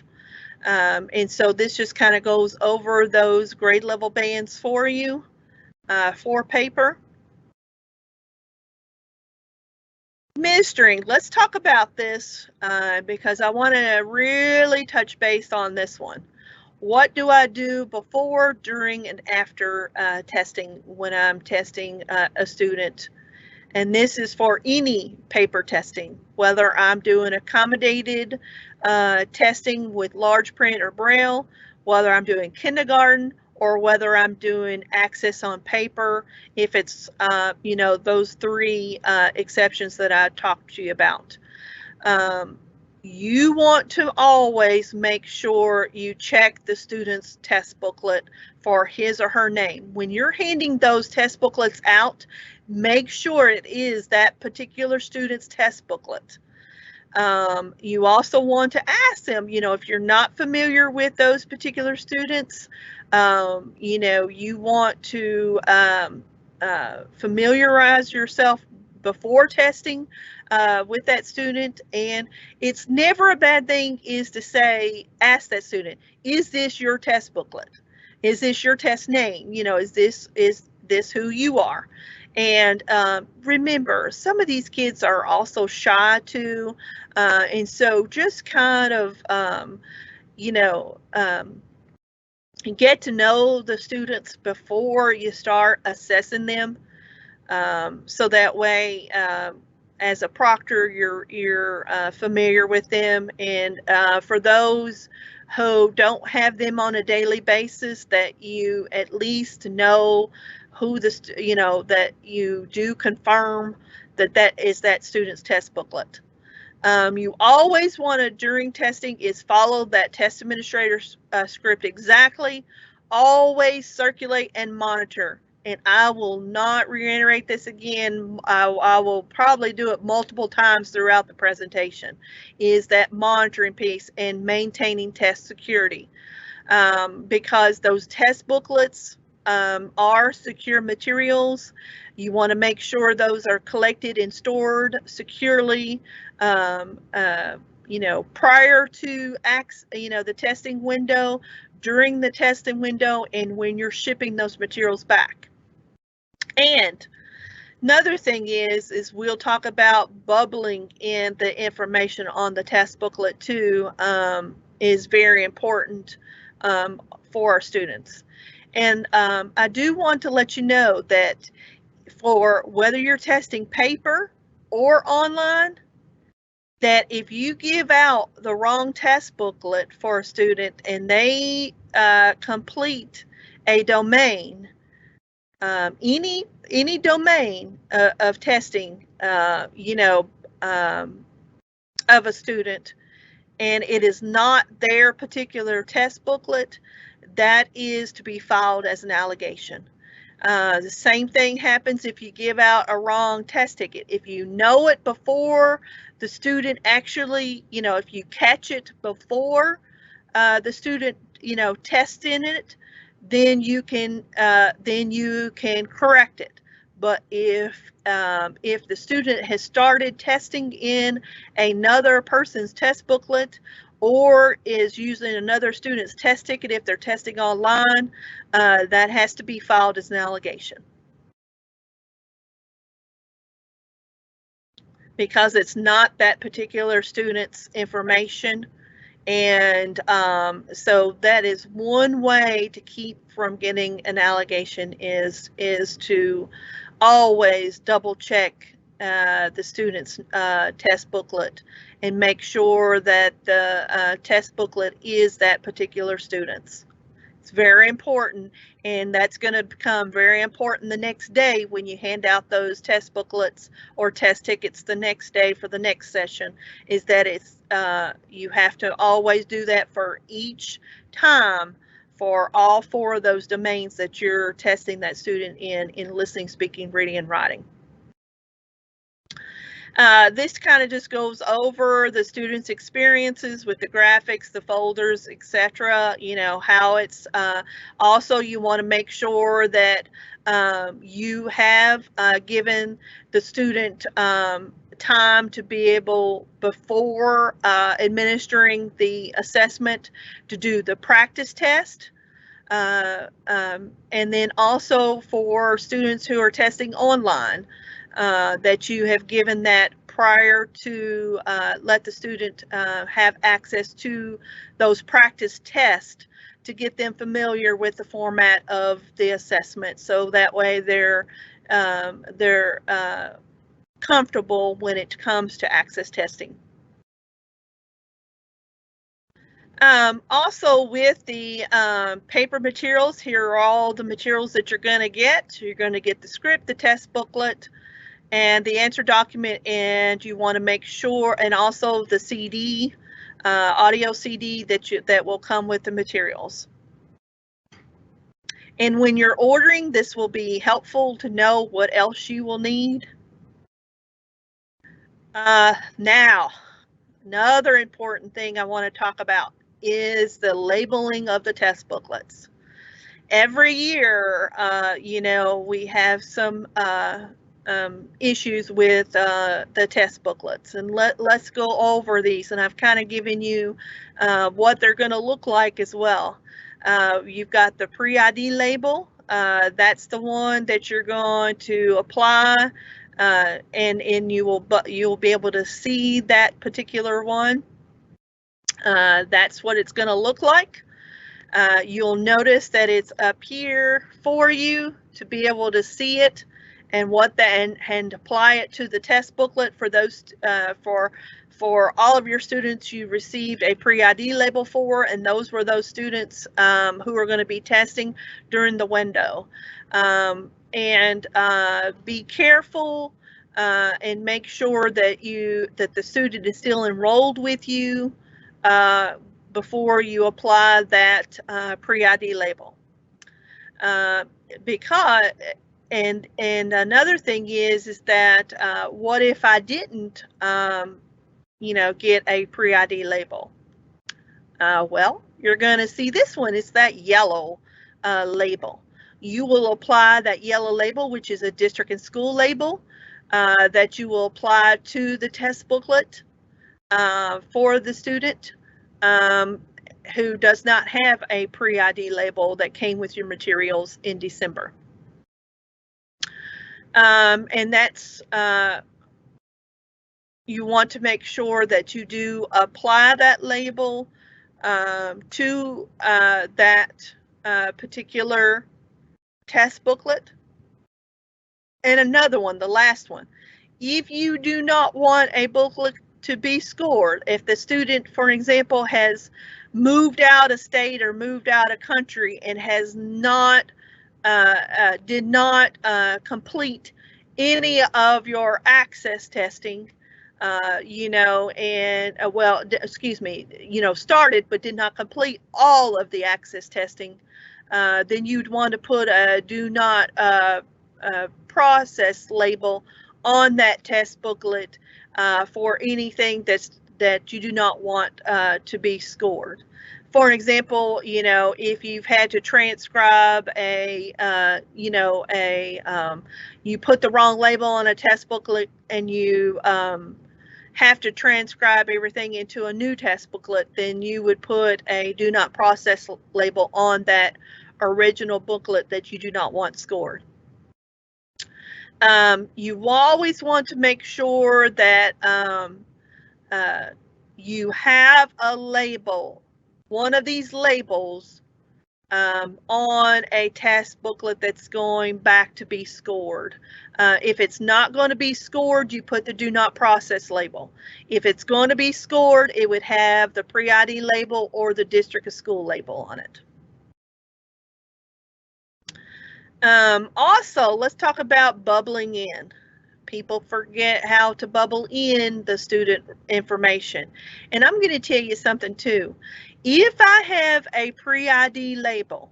[SPEAKER 1] And so this just kind of goes over those grade level bands for you for paper. Administering, let's talk about this because I want to really touch base on this one. What do I do before, during, and after testing when I'm testing a student? And this is for any paper testing, whether I'm doing accommodated testing with large print or braille, whether I'm doing kindergarten, or whether I'm doing access on paper, if it's, those three exceptions that I talked to you about. You want to always make sure you check the student's test booklet for his or her name. When you're handing those test booklets out, make sure it is that particular student's test booklet. You also want to ask them, if you're not familiar with those particular students, you want to familiarize yourself before testing with that student. And it's never a bad thing is to say, ask that student, is this your test booklet? Is this your test name? Is this who you are? And remember, some of these kids are also shy too, and so just kind of get to know the students before you start assessing them, so that way as a proctor you're familiar with them. And for those who don't have them on a daily basis, that you at least know who that you do confirm that is that student's test booklet. You always want to, during testing, is follow that test administrator's script exactly. Always circulate and monitor. And I will not reiterate this again. I will probably do it multiple times throughout the presentation, is that monitoring piece and maintaining test security. Because those test booklets are secure materials. You want to make sure those are collected and stored securely, prior to the testing window, during the testing window, and when you're shipping those materials back. And another thing is we'll talk about bubbling in the information on the test booklet too. is very important for our students. And I do want to let you know that for whether you're testing paper or online, that if you give out the wrong test booklet for a student and they complete a domain, any domain of testing, of a student, and it is not their particular test booklet, that is to be filed as an allegation. The same thing happens if you give out a wrong test ticket. If you know it before the student actually, if you catch it before the student, tests in it, then you can correct it. But if the student has started testing in another person's test booklet, or is using another student's test ticket if they're testing online, that has to be filed as an allegation, because it's not that particular student's information. And so that is one way to keep from getting an allegation, is to always double check the student's test booklet and make sure that the test booklet is that particular student's. It's very important, and that's going to become very important the next day when you hand out those test booklets or test tickets the next day for the next session, is that it's you have to always do that for each time for all 4 of those domains that you're testing that student in listening, speaking, reading, and writing. This kind of just goes over the students' experiences with the graphics, the folders, etc. How it's also, you want to make sure that you have given the student time to be able, before administering the assessment, to do the practice test. And then also for students who are testing online, that you have given that prior to let the student have access to those practice tests to get them familiar with the format of the assessment, so that way they're comfortable when it comes to access testing. Also, with the paper materials, here are all the materials that you're going to get. You're going to get the script, the test booklet, and the answer document, and you want to make sure, and also the CD, audio CD that will come with the materials. And when you're ordering, this will be helpful to know what else you will need. Now, another important thing I want to talk about is the labeling of the test booklets. Every year, we have some issues with the test booklets, and let's go over these, and I've kind of given you what they're going to look like as well. You've got the pre-ID label. That's the one that you're going to apply, and you'll be able to see that particular one. That's what it's going to look like. You'll notice that it's up here for you to be able to see it, and and apply it to the test booklet. For those for all of your students you received a pre-ID label for, and those were those students who are going to be testing during the window. And be careful and make sure that the student is still enrolled with you before you apply that pre-ID label. Because and another thing is that what if I didn't get a pre-ID label? Well, you're going to see this one. It's that yellow label. You will apply that yellow label, which is a district and school label, that you will apply to the test booklet for the student who does not have a pre-ID label that came with your materials in December. And that's, you want to make sure that you do apply that label to that particular test booklet. And another one, the last one, if you do not want a booklet to be scored, if the student, for example, has moved out of state or moved out of country and has not did not complete any of your access testing, you know, and well, excuse me, you know, started but did not complete all of the access testing, then you'd want to put a do not process label on that test booklet for anything that you do not want to be scored. For example, you know, if you've had to transcribe a, you know, you put the wrong label on a test booklet and you have to transcribe everything into a new test booklet, then you would put a do not process label on that original booklet that you do not want scored. You always want to make sure that you have a label, one of these labels on a test booklet that's going back to be scored. If it's not going to be scored, you put the do not process label. If it's going to be scored, it would have the pre-ID label or the district of school label on it. Also, let's talk about bubbling in. People forget how to bubble in the student information. And I'm going to tell you something too. If I have a pre-ID label,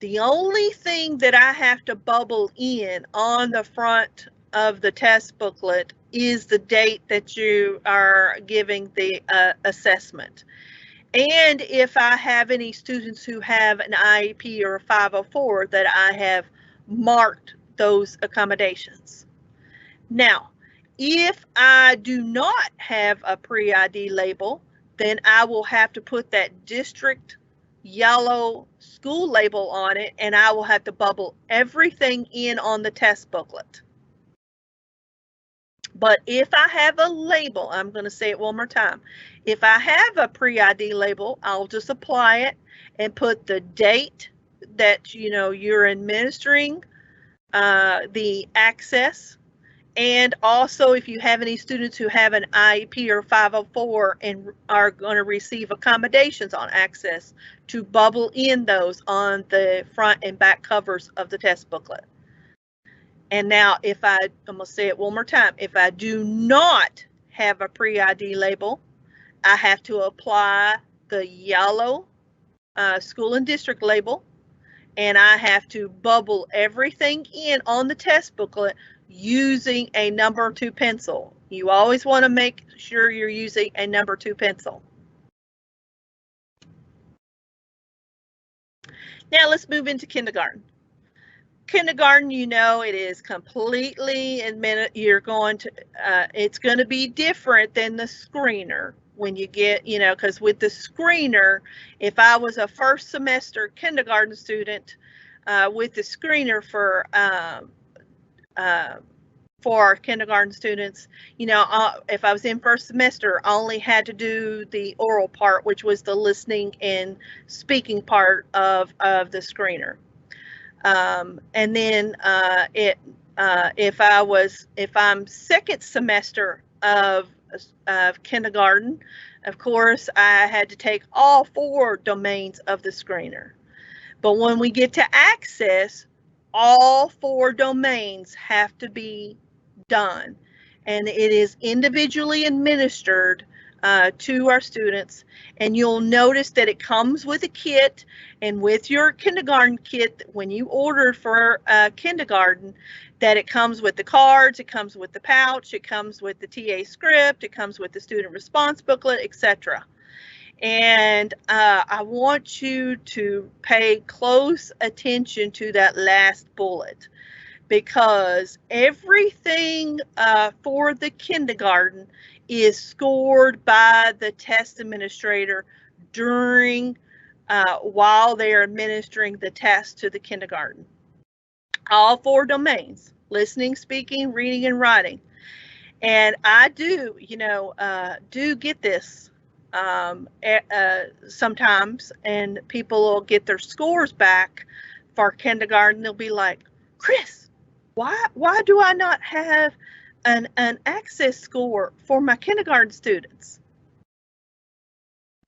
[SPEAKER 1] the only thing that I have to bubble in on the front of the test booklet is the date that you are giving the assessment. And if I have any students who have an IEP or a 504, that I have marked those accommodations. Now, if I do not have a pre-ID label, then I will have to put that district yellow school label on it, and I will have to bubble everything in on the test booklet. But if I have a label, I'm going to say it one more time. If I have a pre-ID label, I'll just apply it and put the date that, you know, you're administering the access. And also, if you have any students who have an IEP or 504 and are going to receive accommodations on access, to bubble in those on the front and back covers of the test booklet. And now, I'm going to say it one more time. If I do not have a pre-ID label, I have to apply the yellow school and district label, and I have to bubble everything in on the test booklet using a number 2 pencil. You always want to make sure you're using a number 2 pencil. Now let's move into kindergarten. Kindergarten, you know, it is completely you're going to it's going to be different than the screener when you get, you know, because with the screener, if I was a first semester kindergarten student with the screener for our kindergarten students, you know, if I was in first semester, I only had to do the oral part, which was the listening and speaking part of the screener. And then if I'm second semester of kindergarten, of course, I had to take all 4 domains of the screener. But when we get to access, all 4 domains have to be done, and it is individually administered to our students. And you'll notice that it comes with a kit, and with your kindergarten kit, when you order for kindergarten, that it comes with the cards, it comes with the pouch, it comes with the TA script, it comes with the student response booklet, etc. And I want you to pay close attention to that last bullet, because everything for the kindergarten is scored by the test administrator during while they are administering the test to the kindergarten. All 4 domains: listening, speaking, reading, and writing. And I do, you know, do get this. sometimes, and people will get their scores back for kindergarten. They'll be like, Chris, why do I not have an access score for my kindergarten students?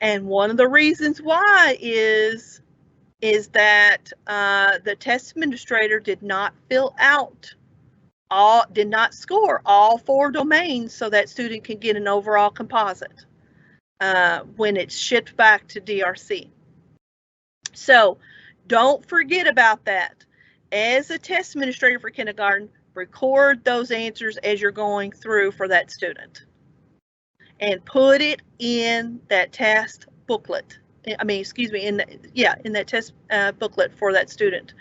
[SPEAKER 1] And one of the reasons why is that the test administrator did not score all 4 domains so that student can get an overall composite when it's shipped back to DRC. So don't forget about that. As a test administrator for kindergarten, record those answers as you're going through for that student and put it in that test booklet. I mean, excuse me, in that test booklet for that student.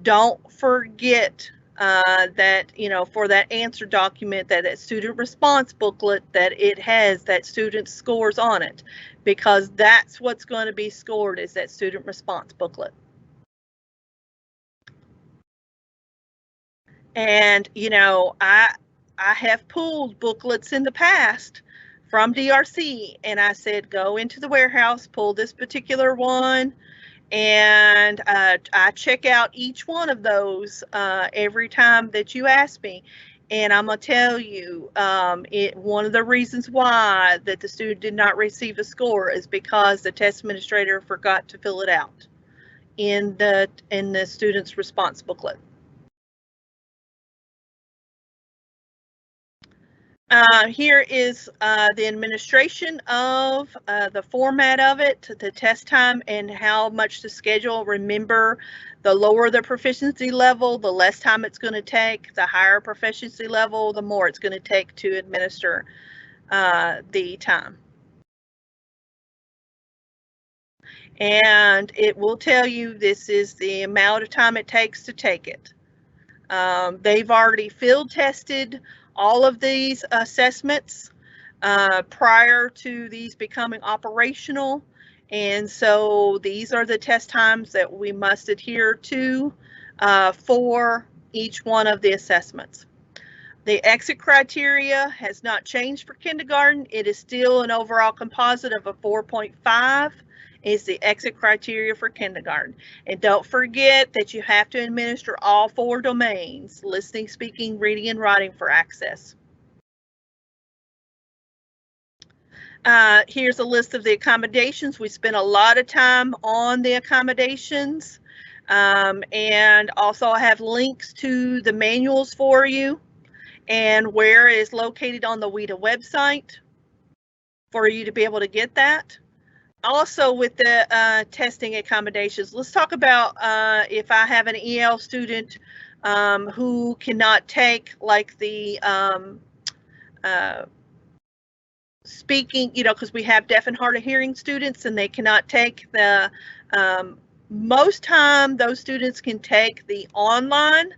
[SPEAKER 1] Don't forget that, for that answer document, that student response booklet, that it has that student scores on it, because that's what's going to be scored, is that student response booklet. And, I have pulled booklets in the past from DRC, and I said, go into the warehouse, pull this particular one, and I check out each one of those every time that you ask me. And I'm going to tell you, one of the reasons why that the student did not receive a score is because the test administrator forgot to fill it out in the student's response booklet. Here is the administration of the format of it, the test time, and how much to schedule. Remember, the lower the proficiency level, the less time it's going to take. The higher proficiency level, the more it's going to take to administer the time. And it will tell you this is the amount of time it takes to take it. They've already field tested all of these assessments prior to these becoming operational, and so these are the test times that we must adhere to for each one of the assessments. The exit criteria has not changed for kindergarten. It is still an overall composite of a 4.5 is the exit criteria for kindergarten. And don't forget that you have to administer all 4 domains, listening, speaking, reading, and writing, for access. Here's a list of the accommodations. We spent a lot of time on the accommodations, and also I have links to the manuals for you and where it is located on the WIDA website for you to be able to get that. Also, with the testing accommodations, let's talk about if I have an EL student who cannot take, like, the speaking, because we have deaf and hard of hearing students and they cannot take the, most time those students can take the online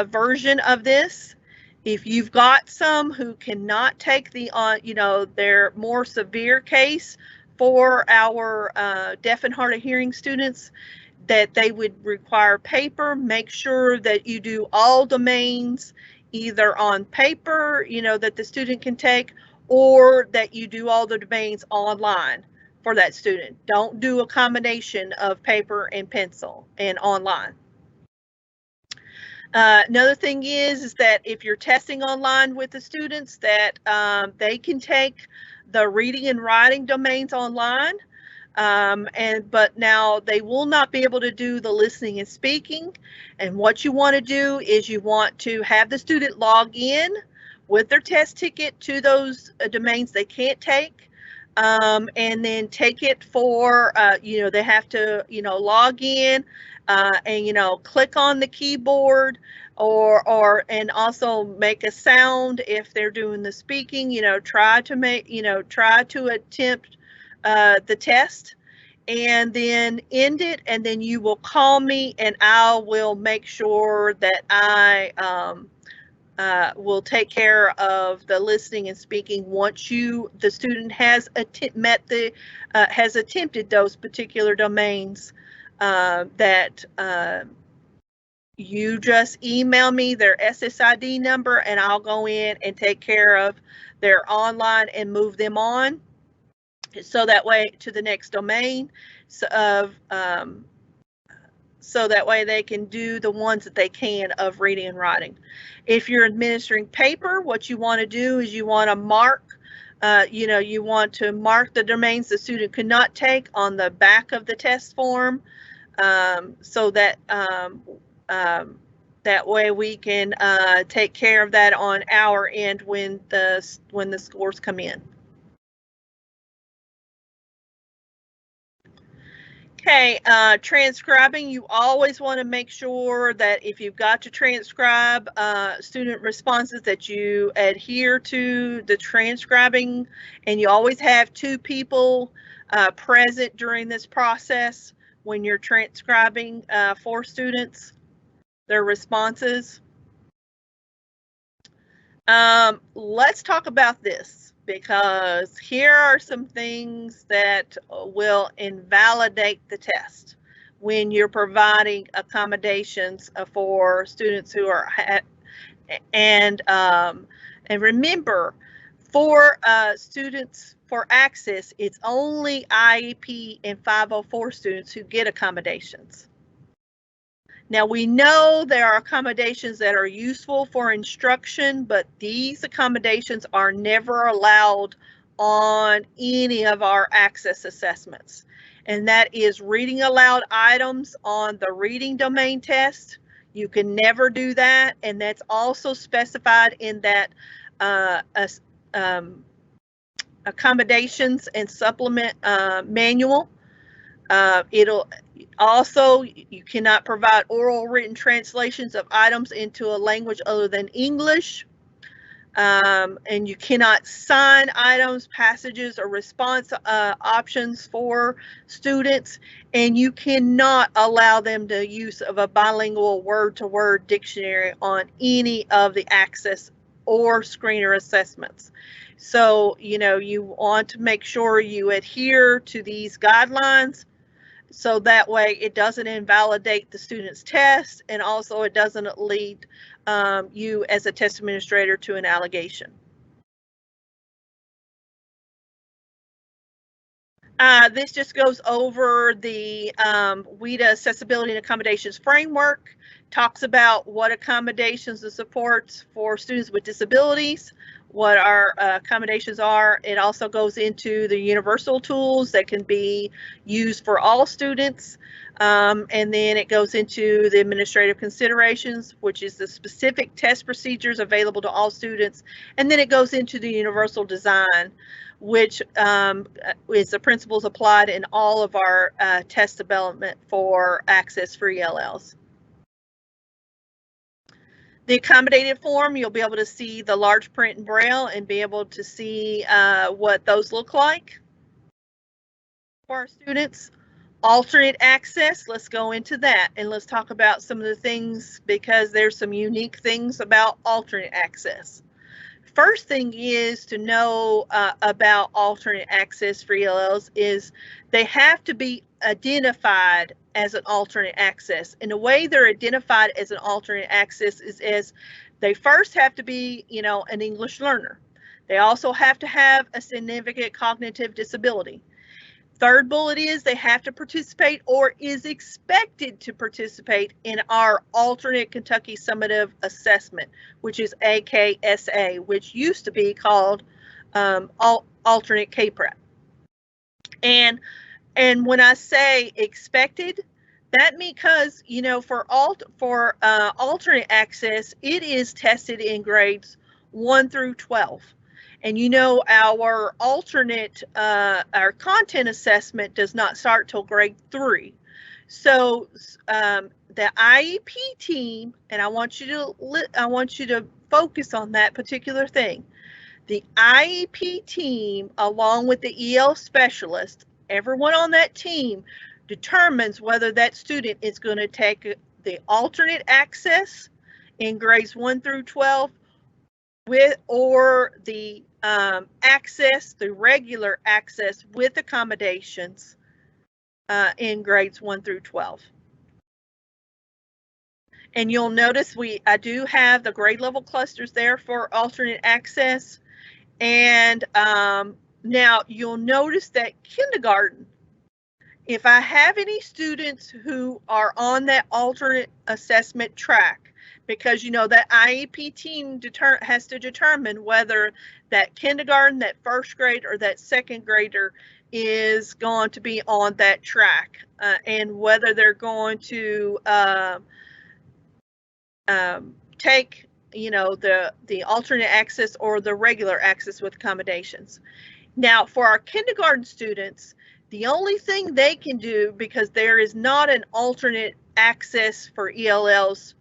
[SPEAKER 1] version of this. If you've got some who cannot take the their more severe case, for our deaf and hard of hearing students, that they would require paper, make sure that you do all domains either on paper, that the student can take, or that you do all the domains online for that student. Don't do a combination of paper and pencil and online. Another thing is that if you're testing online with the students, that they can take the reading and writing domains online, but now they will not be able to do the listening and speaking. And what you want to do is you want to have the student log in with their test ticket to those domains they can't take, and then take it for, they have to, log in and, click on the keyboard, and also make a sound if they're doing the speaking, try to attempt the test, and then end it, and then you will call me and I will make sure that I will take care of the listening and speaking once the student has attempted those particular domains that you just email me their SSID number and I'll go in and take care of their online and move them on. So that way to the next domain so that way they can do the ones that they can of reading and writing. If you're administering paper, what you want to do is you want to mark, you want to mark the domains the student could not take on the back of the test form, so that that way we can take care of that on our end when the scores come in. Okay, transcribing, you always want to make sure that if you've got to transcribe student responses that you adhere to the transcribing, and you always have 2 people present during this process when you're transcribing for students, their responses. Let's talk about this, because here are some things that will invalidate the test when you're providing accommodations for students who are and remember, for students for access, it's only IEP and 504 students who get accommodations. Now, we know there are accommodations that are useful for instruction, but these accommodations are never allowed on any of our access assessments. And that is reading aloud items on the reading domain test. You can never do that, and that's also specified in that accommodations and supplement manual. It'll also, you cannot provide oral written translations of items into a language other than English. And you cannot sign items, passages, or response options for students. And you cannot allow them the use of a bilingual word-to-word dictionary on any of the access or screener assessments. So, you want to make sure you adhere to these guidelines, so that way it doesn't invalidate the student's test, and also it doesn't lead you as a test administrator to an allegation. This just goes over the WIDA Accessibility and Accommodations Framework, talks about what accommodations and supports for students with disabilities, what our accommodations are. It also goes into the universal tools that can be used for all students. And then it goes into the administrative considerations, which is the specific test procedures available to all students. And then it goes into the universal design, which is the principles applied in all of our test development for access for ELLs. The accommodated form, you'll be able to see the large print and braille and be able to see what those look like for our students. Alternate access, let's go into that and let's talk about some of the things, because there's some unique things about alternate access. First thing is to know about alternate access for ELLs is they have to be identified as an alternate access. And the way they're identified as an alternate access is as they first have to be, an English learner. They also have to have a significant cognitive disability. Third bullet is they have to participate or is expected to participate in our alternate Kentucky summative assessment, which is AKSA, which used to be called alternate KPREP. And when I say expected, that because for alternate access, it is tested in grades 1 through 12. And our alternate, our content assessment does not start till grade 3. So the IEP team, and I want you to focus on that particular thing. The IEP team, along with the EL specialist, everyone on that team determines whether that student is going to take the alternate access in grades 1 through 12 or the access, the regular access with accommodations in grades 1 through 12. And you'll notice I do have the grade level clusters there for alternate access. And now you'll notice that kindergarten, if I have any students who are on that alternate assessment track, because you know that IEP team has to determine whether that kindergarten, that first grade, or that second grader is going to be on that track, and whether they're going to take, you know, the alternate access or the regular access with accommodations. Now, for our kindergarten students, the only thing they can do, because there is not an alternate access for ELLs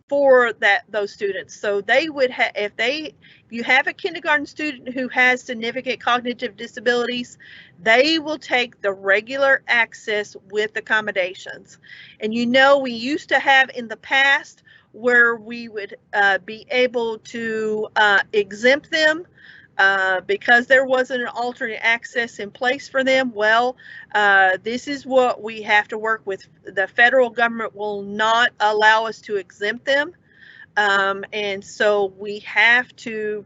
[SPEAKER 1] for those students, so they would have, if you have a kindergarten student who has significant cognitive disabilities, they will take the regular access with accommodations. And you know, we used to have in the past where we would be able to exempt them because there wasn't an alternate access in place for them. Well, this is what we have to work with. The federal government will not allow us to exempt them. And so we have to,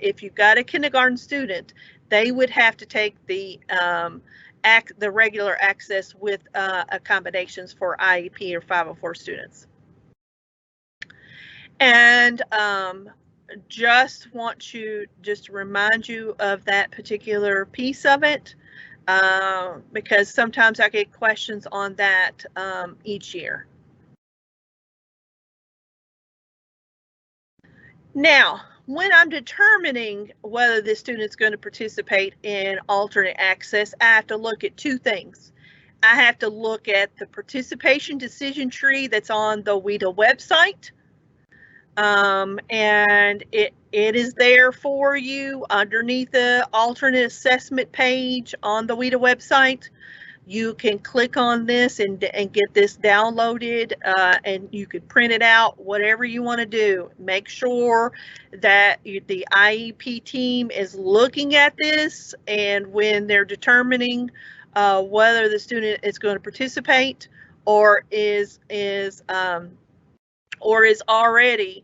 [SPEAKER 1] if you've got a kindergarten student, they would have to take the regular access with accommodations for IEP or 504 students. And just want to remind you of that particular piece of it, because sometimes I get questions on that each year. Now, when I'm determining whether the student's going to participate in alternate access, I have to look at two things. I have to look at the participation decision tree that's on the WIDA website. And it is there for you underneath the alternate assessment page on the WIDA website. You can click on this and get this downloaded, and you could print it out, whatever you want to do. Make sure that the IEP team is looking at this, and when they're determining whether the student is going to participate or is already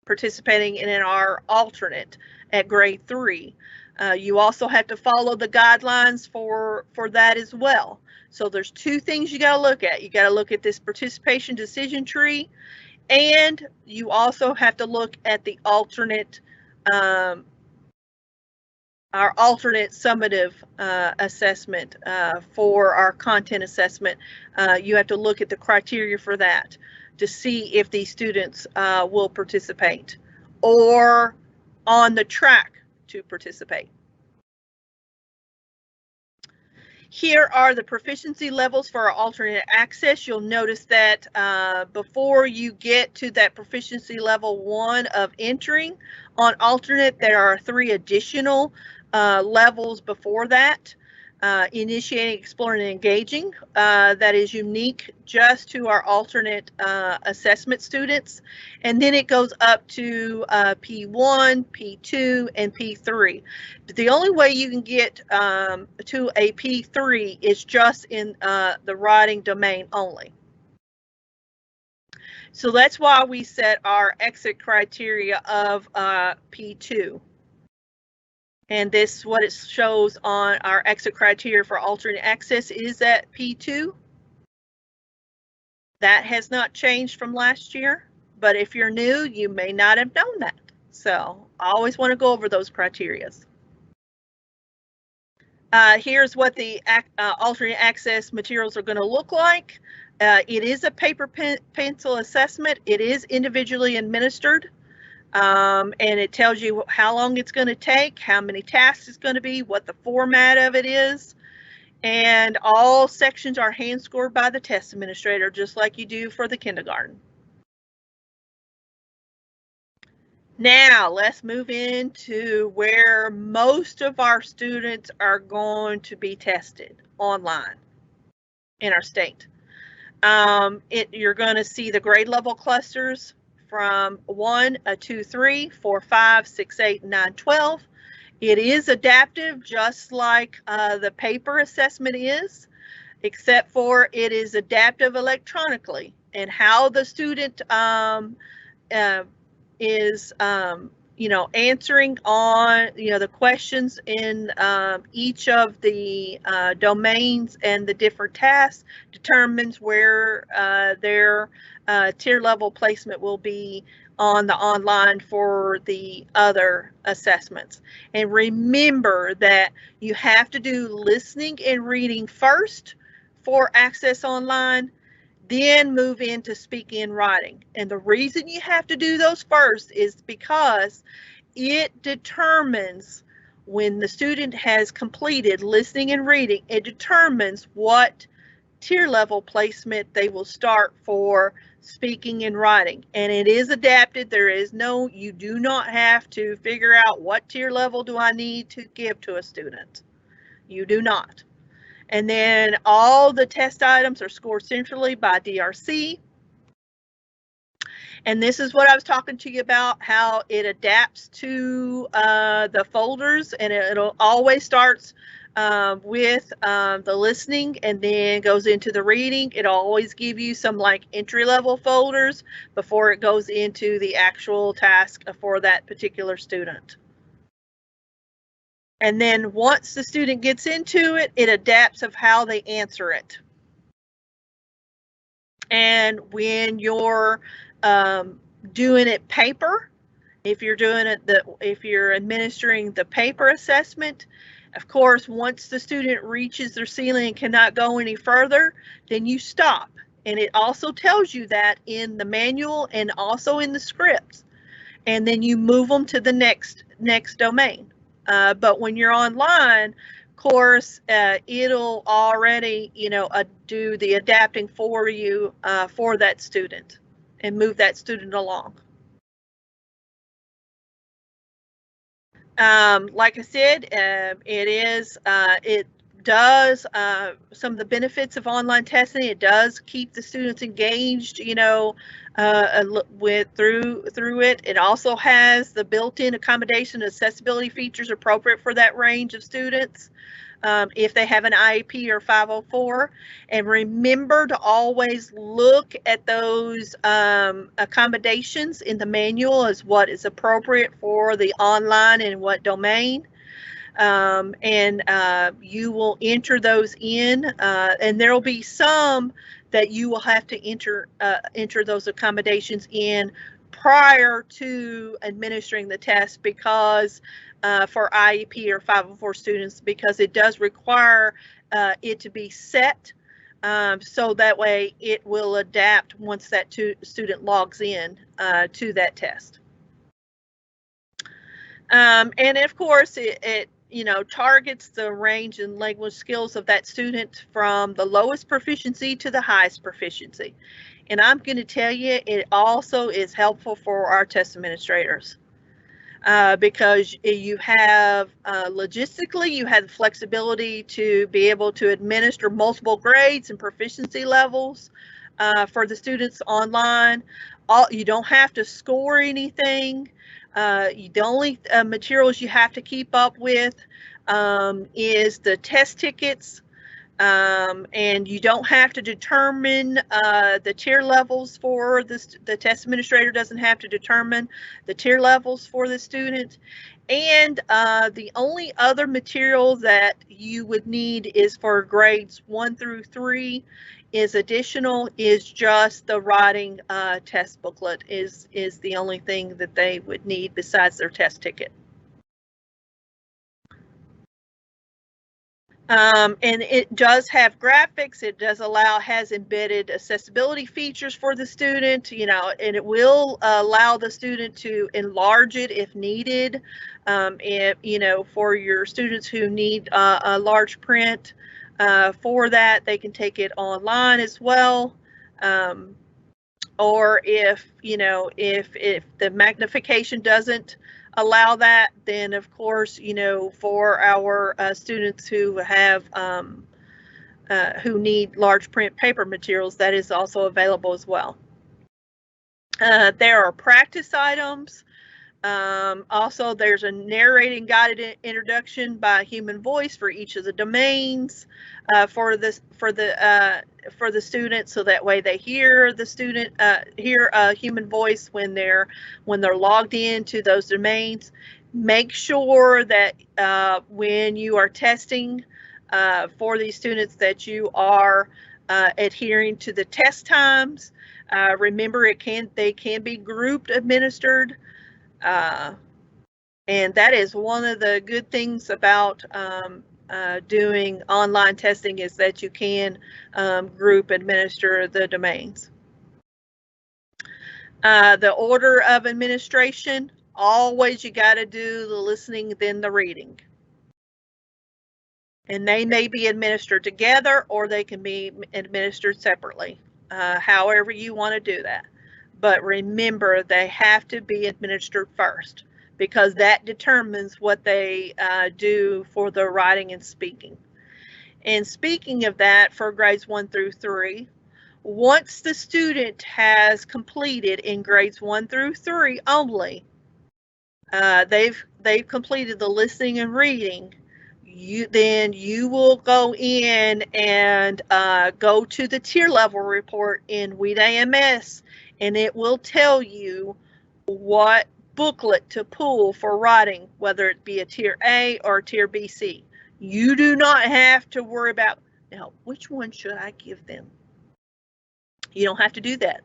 [SPEAKER 1] participating in our alternate at grade 3. You also have to follow the guidelines for that as well. So there's two things you got to look at. You got to look at this participation decision tree, and you also have to look at the alternate, our alternate summative assessment for our content assessment. You have to look at the criteria for that to see if these students will participate or on the track to participate. Here are the proficiency levels for our alternate access. You'll notice that before you get to that proficiency level 1 of entering on alternate, there are 3 additional levels before that. Initiating, exploring, and engaging. That is unique just to our alternate assessment students. And then it goes up to P1, P2, and P3. But the only way you can get to a P3 is just in the writing domain only. So that's why we set our exit criteria of P2. And this, what it shows on our exit criteria for alternate access is at P2. That has not changed from last year, but if you're new, you may not have known that. So I always want to go over those criteria. Here's what the alternate access materials are going to look like. It is a paper pencil assessment. It is individually administered. And it tells you how long it's going to take, how many tasks it's going to be, what the format of it is, and all sections are hand scored by the test administrator, just like you do for the kindergarten. Now let's move into where most of our students are going to be tested online in our state. You're going to see the grade level clusters from 1, 2, 3, 4, 5, 6, 8, 9, 12. It is adaptive, just like the paper assessment is. except for it is adaptive electronically, and how the student is answering on the questions in each of the domains and the different tasks determines where their tier level placement will be on the online for the other assessments. And remember that you have to do listening and reading first for Access Online, then move into speaking and writing. And the reason you have to do those first is because it determines, when the student has completed listening and reading, it determines what tier level placement they will start for speaking and writing. And it is adapted. You do not have to figure out what tier level do I need to give to a student. You do not. And then all the test items are scored centrally by DRC. And this is what I was talking to you about, how it adapts to the folders, and it'll always starts with the listening and then goes into the reading. It'll always give you some like entry-level folders before it goes into the actual task for that particular student. And then once the student gets into it, it adapts of how they answer it. And when you're doing it paper, if you're administering the paper assessment, of course, once the student reaches their ceiling and cannot go any further, then you stop. And it also tells you that in the manual and also in the scripts. And then you move them to the next domain. But when you're online, of course, it'll already, do the adapting for you for that student and move that student along. Like I said, it does some of the benefits of online testing. It does keep the students engaged, through it. It also has the built-in accommodation and accessibility features appropriate for that range of students. If they have an IEP or 504. And remember to always look at those accommodations in the manual as what is appropriate for the online and what domain. You will enter those in, and there will be some that you will have to enter those accommodations in prior to administering the test, because for IEP or 504 students, because it does require it to be set, so that way it will adapt once that student logs in to that test. And of course, it targets the range in language skills of that student from the lowest proficiency to the highest proficiency. And I'm going to tell you, it also is helpful for our test administrators. Because you have logistically, you have the flexibility to be able to administer multiple grades and proficiency levels for the students online. You don't have to score anything. The only materials you have to keep up with is the test tickets. And you don't have to determine the tier levels for this. The test administrator doesn't have to determine the tier levels for the student. And the only other material that you would need is for grades 1 through 3 is just the writing test booklet is the only thing that they would need besides their test ticket. And it does have graphics. It does has embedded accessibility features for the student, and it will allow the student to enlarge it if needed. For your students who need a large print for that, they can take it online as well. Or if the magnification doesn't allow that, then of course, for our students who have who need large print paper materials, that is also available as well. There are practice items Also, there's a narrating guided introduction by human voice for each of the domains for the student, so that way they hear the student hear a human voice when they're logged into those domains. Make sure that when you are testing for these students that you are adhering to the test times. Remember, they can be grouped administered. And that is one of the good things about doing online testing, is that you can group administer the domains. The order of administration, always you got to do the listening, then the reading. And they may be administered together, or they can be administered separately, however you want to do that. But remember, they have to be administered first, because that determines what they do for the writing and speaking. And speaking of that, for grades 1 through 3, once the student has completed in grades 1 through 3 only, they've completed the listening and reading, then you will go in and go to the tier level report in WIDA AMS, and it will tell you what booklet to pull for writing, whether it be a tier A or tier BC. You do not have to worry about, now, which one should I give them? You don't have to do that.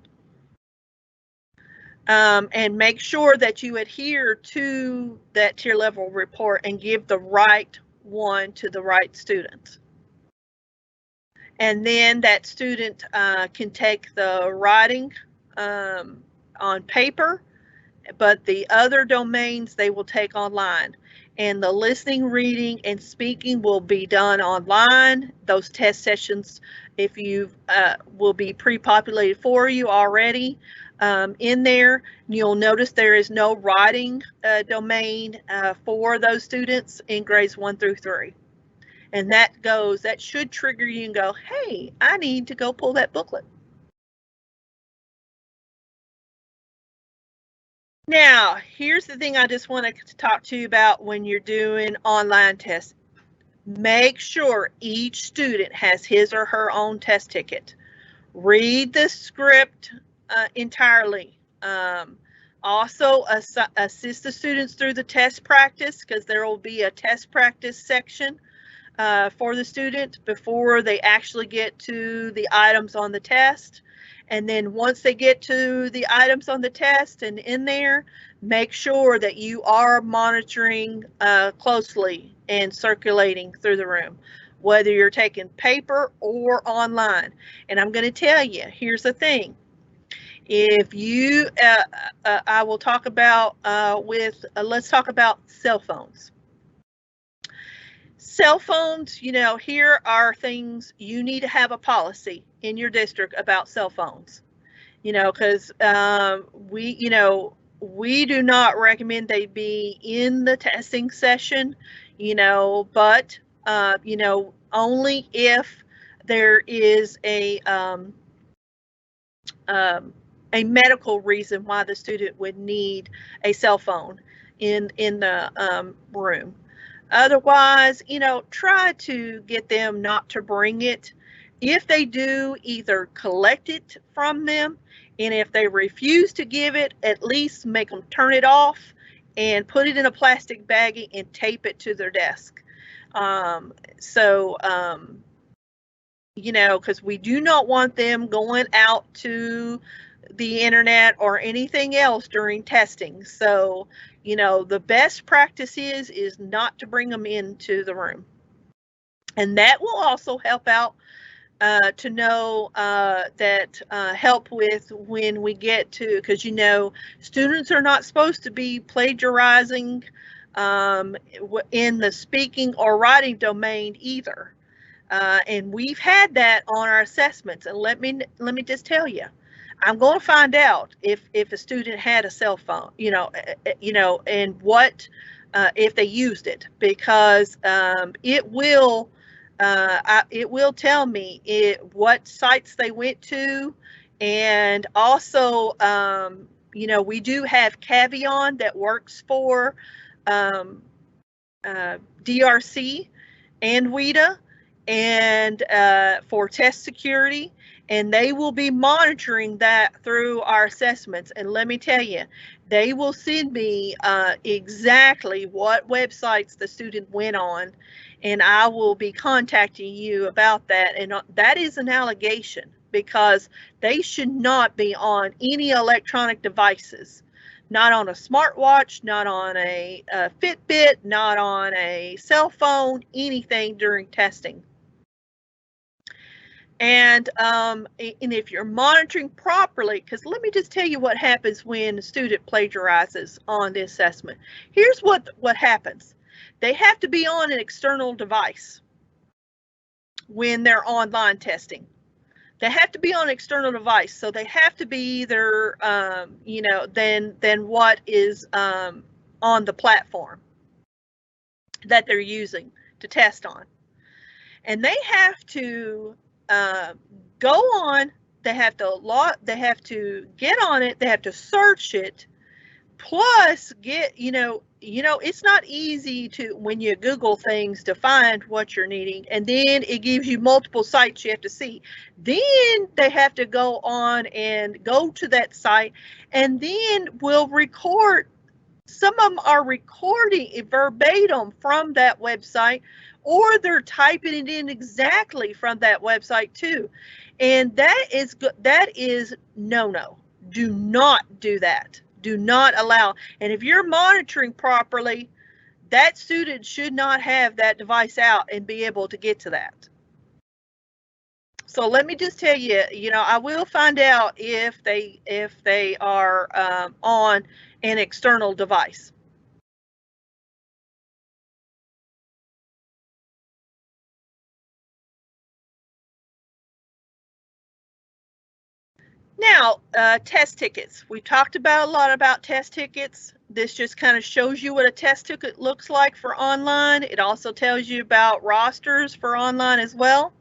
[SPEAKER 1] And make sure that you adhere to that tier level report and give the right one to the right student. And then that student can take the writing on paper, but the other domains they will take online. And the listening, reading, and speaking will be done online. Those test sessions, if you will be pre-populated for you already in there. You'll notice there is no writing domain for those students in grades 1 through 3. And that should trigger you and go, hey, I need to go pull that booklet. Now, here's the thing I just want to talk to you about when you're doing online tests. Make sure each student has his or her own test ticket. Read the script entirely. Also, assist the students through the test practice, because there will be a test practice section for the student before they actually get to the items on the test. And then once they get to the items on the test and in there, make sure that you are monitoring closely and circulating through the room, whether you're taking paper or online. And I'm going to tell you, here's the thing. If you, I will talk about let's talk about cell phones. Cell phones, you know, here are things you need to have a policy in your district about cell phones, you know, because we do not recommend they be in the testing session, you know, but, you know, only if there is a medical reason why the student would need a cell phone in the room. Otherwise, you know, try to get them not to bring it. If they do, either collect it from them, and if they refuse to give it, at least make them turn it off and put it in a plastic baggie and tape it to their desk. You know, because we do not want them going out to the internet or anything else during testing. So, you know, the best practice is not to bring them into the room. And that will also help out to know that help with when we get to, because, you know, students are not supposed to be plagiarizing in the speaking or writing domain either. And we've had that on our assessments. And let me just tell you, I'm going to find out if a student had a cell phone, you know, and what if they used it, because it will tell me what sites they went to, and also You know, we do have Cavion that works for DRC and WIDA and for test security, and they will be monitoring that through our assessments. And let me tell you, they will send me exactly what websites the student went on, and I will be contacting you about that. And that is an allegation, because they should not be on any electronic devices. Not on a smartwatch, not on a Fitbit, not on a cell phone, anything during testing. And if you're monitoring properly, because let me just tell you what happens when a student plagiarizes on the assessment. Here's what happens. They have to be on an external device when they're online testing. They have to be on an external device, so they have to be either, you know, than what is on the platform that they're using to test on. And they have to go on. They have to they have to get on it. They have to search it. Plus, get it's not easy to, when you Google things, to find what you're needing, and then it gives you multiple sites you have to see. Then they have to go on and go to that site, and then we'll record. Some of them are recording it verbatim from that website, or they're typing it in exactly from that website too. And that is no. Do not do that. Do not allow. And if you're monitoring properly, that student should not have that device out and be able to get to that. So let me just tell you, I will find out if they are on an external device. Now, test tickets. We talked about a lot about test tickets. This just kind of shows you what a test ticket looks like for online. It also tells you about rosters for online as well.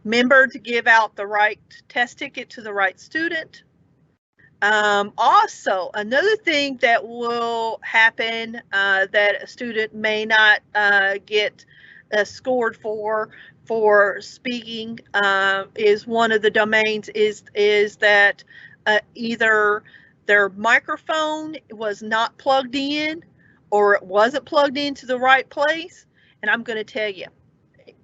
[SPEAKER 1] Remember to give out the right test ticket to the right student. Also, another thing that will happen that a student may not get scored for speaking is one of the domains is that either their microphone was not plugged in, or it wasn't plugged into the right place. And I'm going to tell you,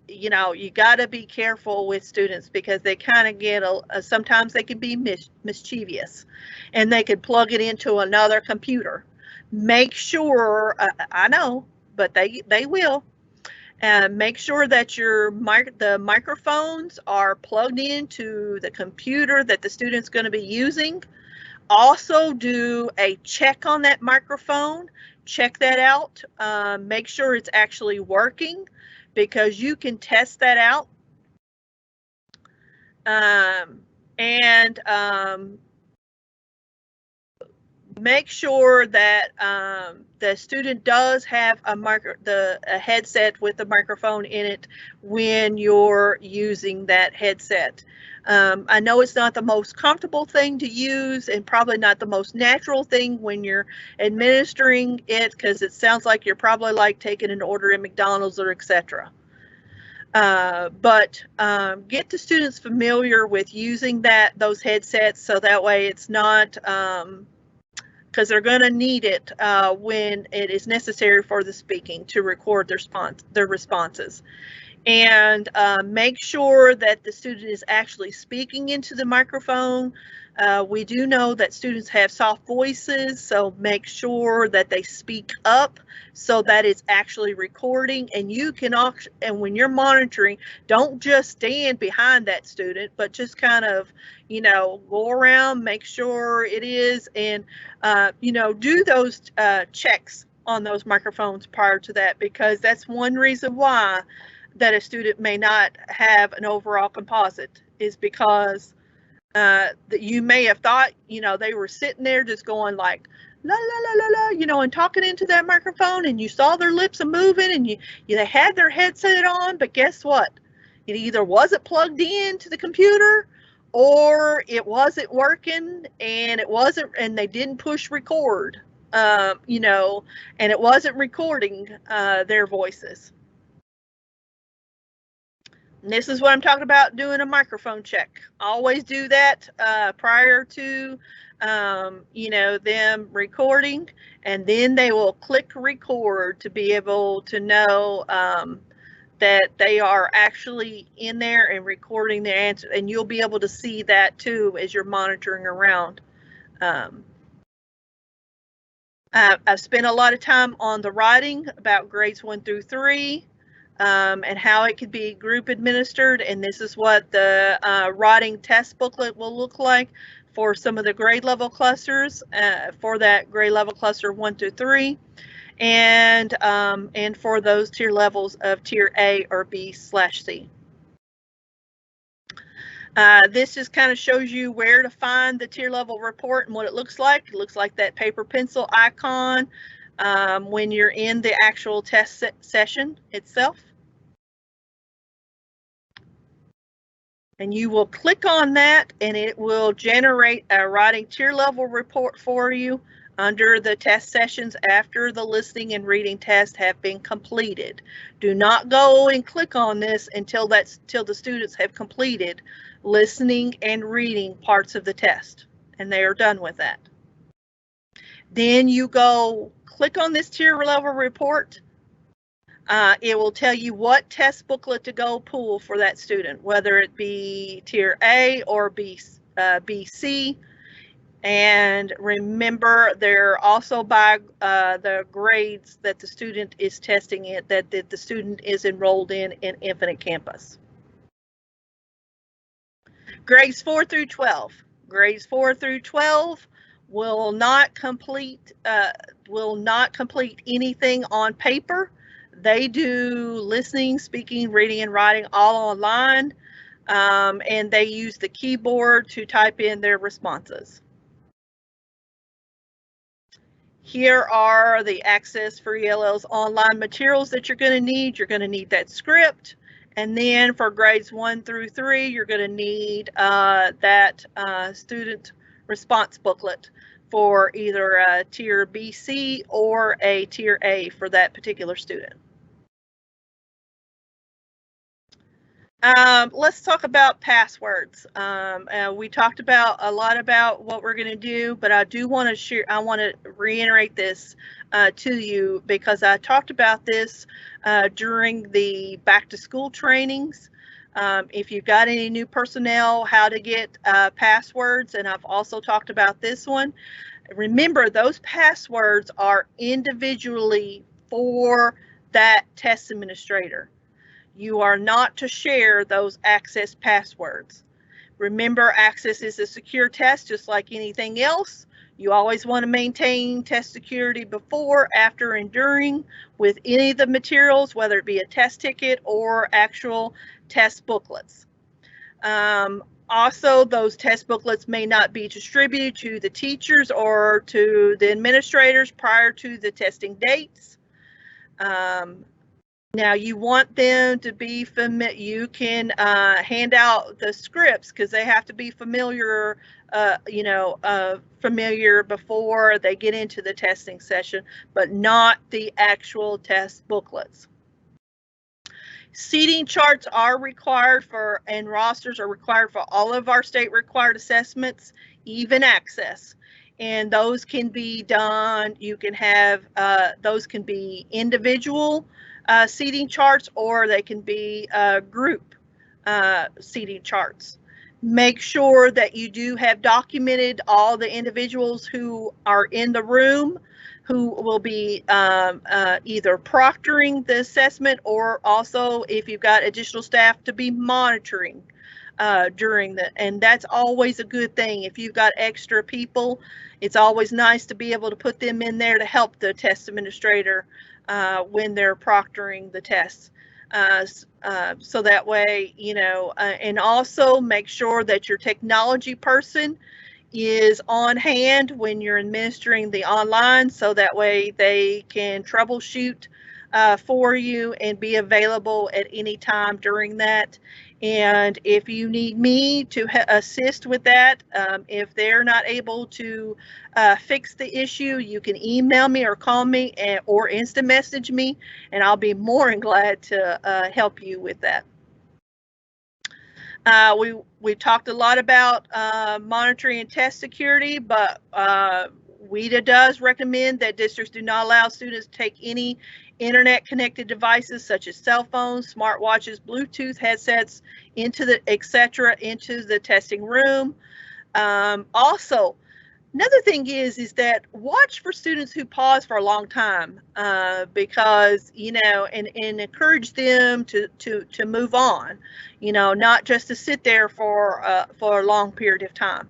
[SPEAKER 1] you got to be careful with students, because they kind of get sometimes they can be mischievous, and they could plug it into another computer. Make sure, I know, but they will. Make sure that the microphones are plugged into the computer that the student's going to be using. Also, do a check on that microphone. Check that out. Make sure it's actually working, because you can test that out. Make sure that the student does have a headset with the microphone in it when you're using that headset. I know it's not the most comfortable thing to use, and probably not the most natural thing when you're administering it, because it sounds like you're probably like taking an order at McDonald's or etc. But get the students familiar with using those headsets, so that way it's not, because they're going to need it when it is necessary for the speaking to record their responses. And make sure that the student is actually speaking into the microphone. We do know that students have soft voices, so make sure that they speak up so that it's actually recording. And and when you're monitoring, don't just stand behind that student, but just kind of, go around, make sure it is, and, do those checks on those microphones prior to that, because that's one reason why that a student may not have an overall composite, is because that you may have thought, they were sitting there just going like, la, la, la, la, la, and talking into that microphone, and you saw their lips a moving, and they had their headset on, but guess what? It either wasn't plugged in to the computer, or it wasn't working and they didn't push record, you know, and it wasn't recording their voices. And this is what I'm talking about, doing a microphone check. Always do that prior to, you know, them recording, and then they will click record to be able to know that they are actually in there and recording their answer, and you'll be able to see that too as you're monitoring around. I've spent a lot of time on the writing about grades 1 through 3. And how it could be group administered, and this is what the writing test booklet will look like for some of the grade level clusters, for that grade level cluster 1 through 3, and for those tier levels of tier A or B/C. This just kind of shows you where to find the tier level report and what it looks like. It looks like that paper pencil icon when you're in the actual test session itself. And you will click on that and it will generate a writing tier level report for you under the test sessions after the listening and reading test have been completed. Do not go and click on this until the students have completed listening and reading parts of the test and they are done with that. Then you go click on this tier level report. It will tell you what test booklet to go pull for that student, whether it be tier A or BC. And remember, they're also by the grades that the student is testing it, that the student is enrolled in Infinite Campus. Grades 4 through 12. Grades 4 through 12 will not complete anything on paper. They do listening, speaking, reading, and writing all online, and they use the keyboard to type in their responses. Here are the Access for ELLs online materials that you're going to need. You're going to need that script, and then for grades 1 through 3, you're going to need that student response booklet for either a tier BC or a tier A for that particular student. Let's talk about passwords. We talked about a lot about what we're going to do, but I do want to share. I want to reiterate this to you because I talked about this during the back to school trainings. If you've got any new personnel, how to get passwords, and I've also talked about this one. Remember, those passwords are individually for that test administrator. You are not to share those Access passwords. Remember, Access is a secure test just like anything else. You always want to maintain test security before, after, and during with any of the materials, whether it be a test ticket or actual test booklets. Also, those test booklets may not be distributed to the teachers or to the administrators prior to the testing dates. Now you want them to be familiar. You can hand out the scripts because they have to be familiar, familiar before they get into the testing session, but not the actual test booklets. Seating charts are required for, and rosters are required for all of our state required assessments, even Access. And those can be done, you can have, those can be individual seating charts, or they can be group seating charts. Make sure that you do have documented all the individuals who are in the room, who will be either proctoring the assessment, or also if you've got additional staff to be monitoring during the, and that's always a good thing. If you've got extra people, it's always nice to be able to put them in there to help the test administrator when they're proctoring the tests. So that way, and also make sure that your technology person is on hand when you're administering the online, so that way they can troubleshoot for you and be available at any time during that. And if you need me to assist with that, if they're not able to fix the issue, you can email me or call me or instant message me, and I'll be more than glad to help you with that. We talked a lot about monitoring and test security, but WIDA does recommend that districts do not allow students to take any internet connected devices such as cell phones, smartwatches, Bluetooth headsets, etc. into the testing room. Also, another thing is that watch for students who pause for a long time, because, and encourage them to move on, not just to sit there for a long period of time.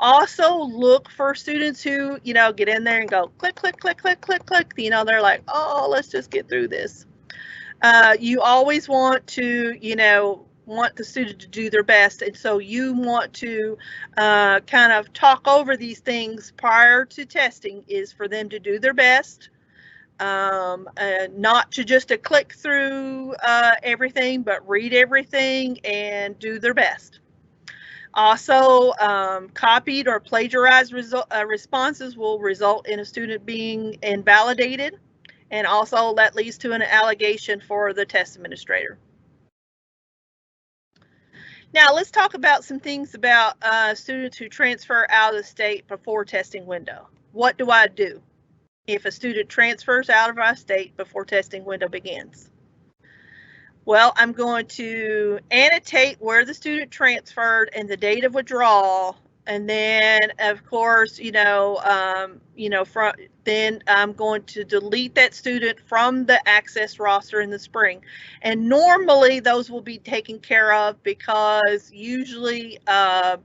[SPEAKER 1] Also, look for students who, get in there and go click, click, click, click, click, click. They're like, oh, let's just get through this. You always want to, want the student to do their best, and so you want to kind of talk over these things prior to testing, is for them to do their best, not to just click through everything, but read everything and do their best. Also, copied or plagiarized responses will result in a student being invalidated, and also that leads to an allegation for the test administrator. Now let's talk about some things about students who transfer out of the state before testing window. What do I do if a student transfers out of our state before testing window begins? Well, I'm going to annotate where the student transferred and the date of withdrawal, and then of course, then I'm going to delete that student from the access roster in the spring. And normally those will be taken care of, because usually if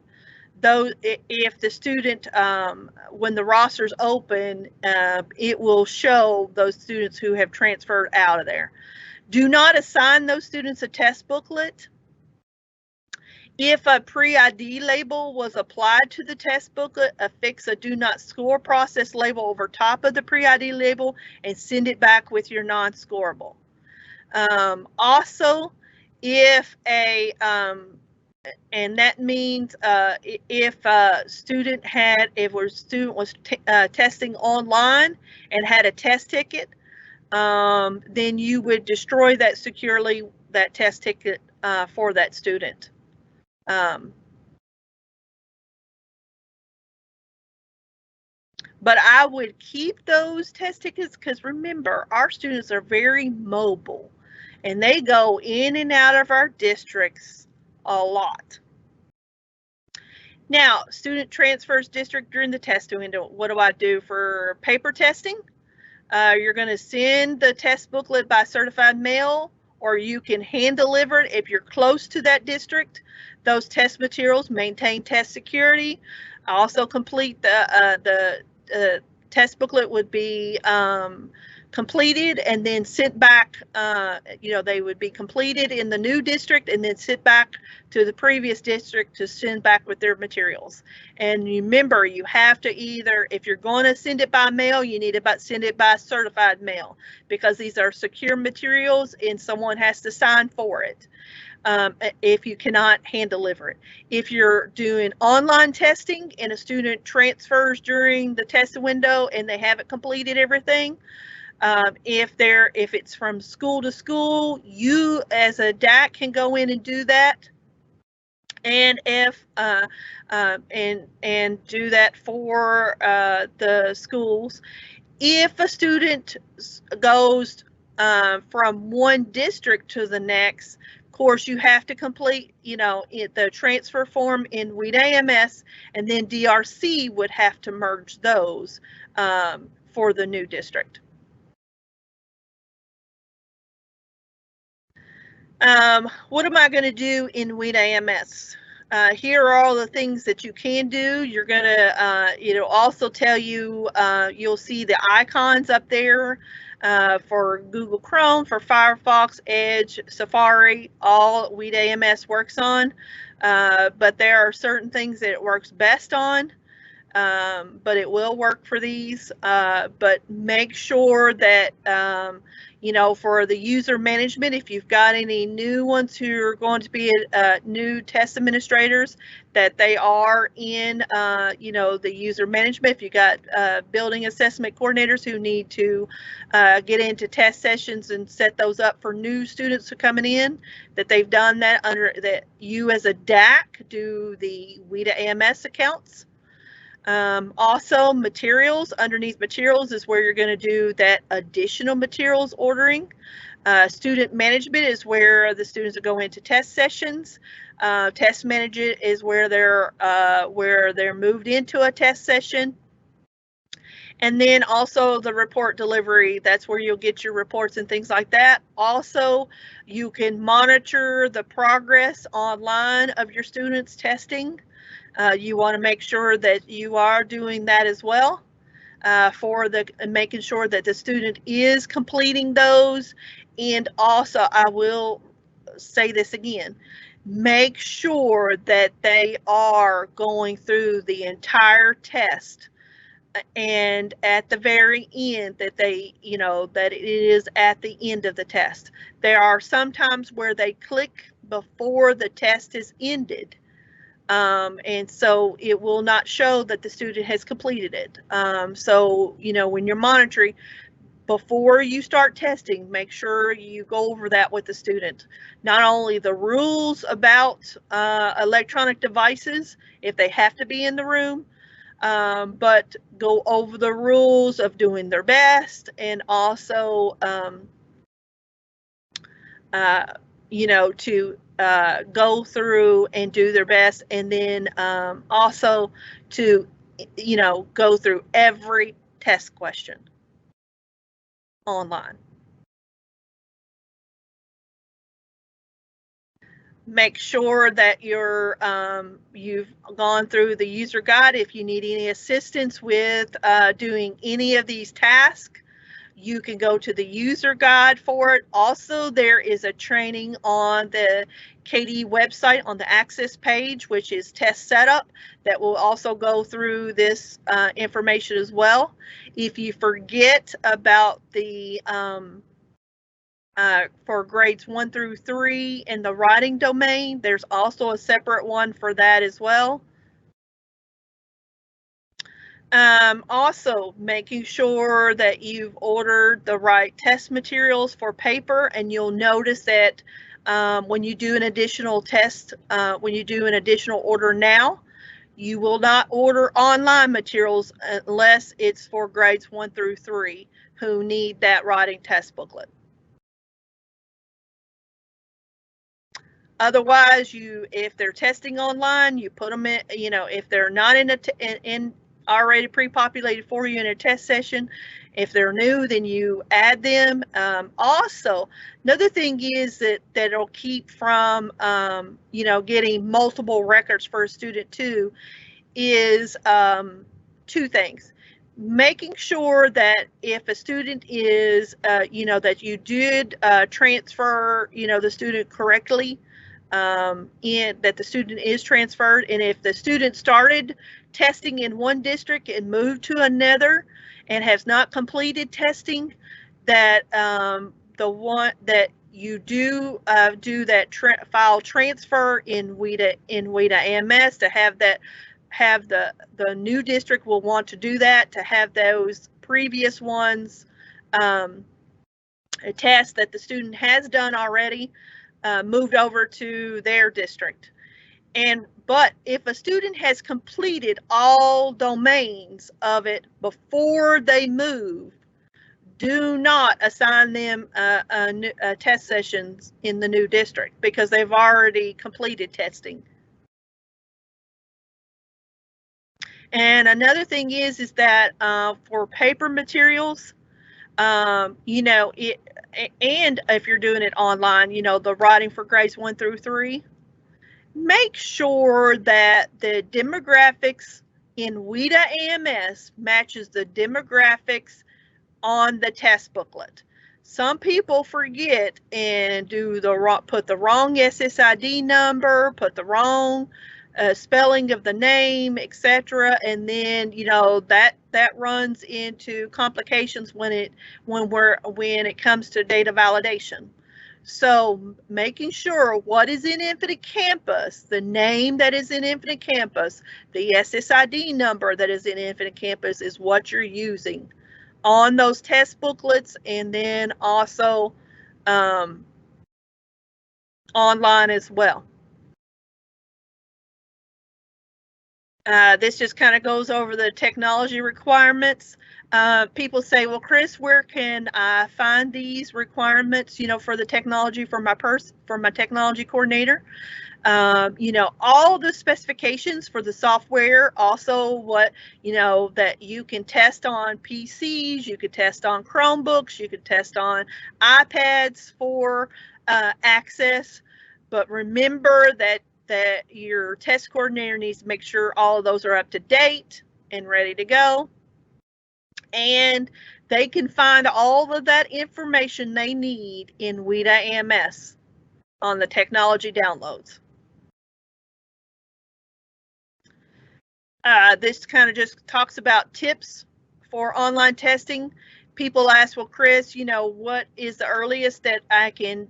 [SPEAKER 1] the student, when the roster's open, it will show those students who have transferred out of there. Do not assign those students a test booklet. If a pre-ID label was applied to the test booklet, affix a do not score process label over top of the pre-ID label and send it back with your non-scorable. Also, if and that means if a student was testing online and had a test ticket, then you would destroy that securely, that test ticket for that student. But I would keep those test tickets, because remember, our students are very mobile and they go in and out of our districts a lot. Now, student transfers district during the testing window. What do I do for paper testing? You're going to send the test booklet by certified mail, or you can hand deliver it if you're close to that district. Those test materials maintain test security. Also complete the test booklet would be completed and then sent back. They would be completed in the new district and then sent back to the previous district to send back with their materials. And remember, you have to either, if you're going to send it by mail, you need to send it by certified mail, because these are secure materials and someone has to sign for it. If you cannot hand deliver it. If you're doing online testing and a student transfers during the testing window and they haven't completed everything, if it's from school to school, you as a DAC can go in and do that. And if and do that for the schools. If a student goes from one district to the next, of course, you have to complete, the transfer form in WIDA AMS, and then DRC would have to merge those for the new district. What am I going to do in WIDA AMS? Here are all the things that you can do. You're going to, it'll also tell you, you'll see the icons up there for Google Chrome, for Firefox, Edge, Safari, all WIDA AMS works on. But there are certain things that it works best on. but it will work for these. But make sure that, you know, for the user management, if you've got any new ones who are going to be new test administrators, that they are in, you know, the user management. If you got building assessment coordinators who need to get into test sessions and set those up for new students who are coming in, that they've done that under that. You as a DAC do the WIDA AMS accounts. Also, materials, underneath materials is where you're going to do that additional materials ordering. Student management is where the students will go into test sessions. Test management is where they're moved into a test session. And then also the report delivery, that's where you'll get your reports and things like that. Also, you can monitor the progress online of your students' testing. You want to make sure that you are doing that as well, for making sure that the student is completing those. And also, I will say this again, make sure that they are going through the entire test, and at the very end that they, you know, that it is at the end of the test. There are some times where they click before the test is ended. And so it will not show that the student has completed it. So, you know, when you're monitoring, before you start testing, make sure you go over that with the student. Not only the rules about electronic devices, if they have to be in the room, but go over the rules of doing their best, and also, you know, to go through and do their best, and then also to, you know, go through every test question online. Make sure that you've gone through the user guide. If you need any assistance with doing any of these tasks, you can go to the user guide for it. Also, there is a training on the KD website on the Access page, which is test setup, that will also go through this information as well. If you forget about the for grades 1 through 3 in the writing domain, there's also a separate one for that as well. Also, making sure that you've ordered the right test materials for paper, and you'll notice that when you do an additional test, when you do an additional order now, you will not order online materials unless it's for grades 1 through 3 who need that writing test booklet. Otherwise, if they're testing online, you put them in, you know, if they're not in already pre-populated for you in a test session, if they're new, then you add them. Also, another thing is that it'll keep from, you know, getting multiple records for a student too, is two things. Making sure that if a student is, you know, that you did transfer, you know, the student correctly, that the student is transferred, and if the student started testing in one district and moved to another and has not completed testing, that the one that you do that file transfer in WIDA AMS, to have that, the new district will want to do that, to have those previous ones, a test that the student has done already, moved over to their district. But if a student has completed all domains of it before they move, do not assign them test sessions in the new district, because they've already completed testing. And another thing is that for paper materials, you know, and if you're doing it online, you know, the writing for grades 1 through 3, make sure that the demographics in WIDA AMS matches the demographics on the test booklet. Some people forget and put the wrong SSID number, put the wrong spelling of the name, etc. And then, you know, that runs into complications when it comes to data validation. So making sure what is in Infinite Campus, the name that is in Infinite Campus, the SSID number that is in Infinite Campus is what you're using on those test booklets, and then also online as well. This just kind of goes over the technology requirements. People say, well, Chris, where can I find these requirements, you know, for the technology for my technology coordinator? You know, all the specifications for the software, also what, you know, that you can test on PCs, you could test on Chromebooks, you could test on iPads for access. But remember that your test coordinator needs to make sure all of those are up to date and ready to go. And they can find all of that information they need in WIDA AMS on the technology downloads. This kind of just talks about tips for online testing. People ask, well, Chris, you know, what is the earliest that I can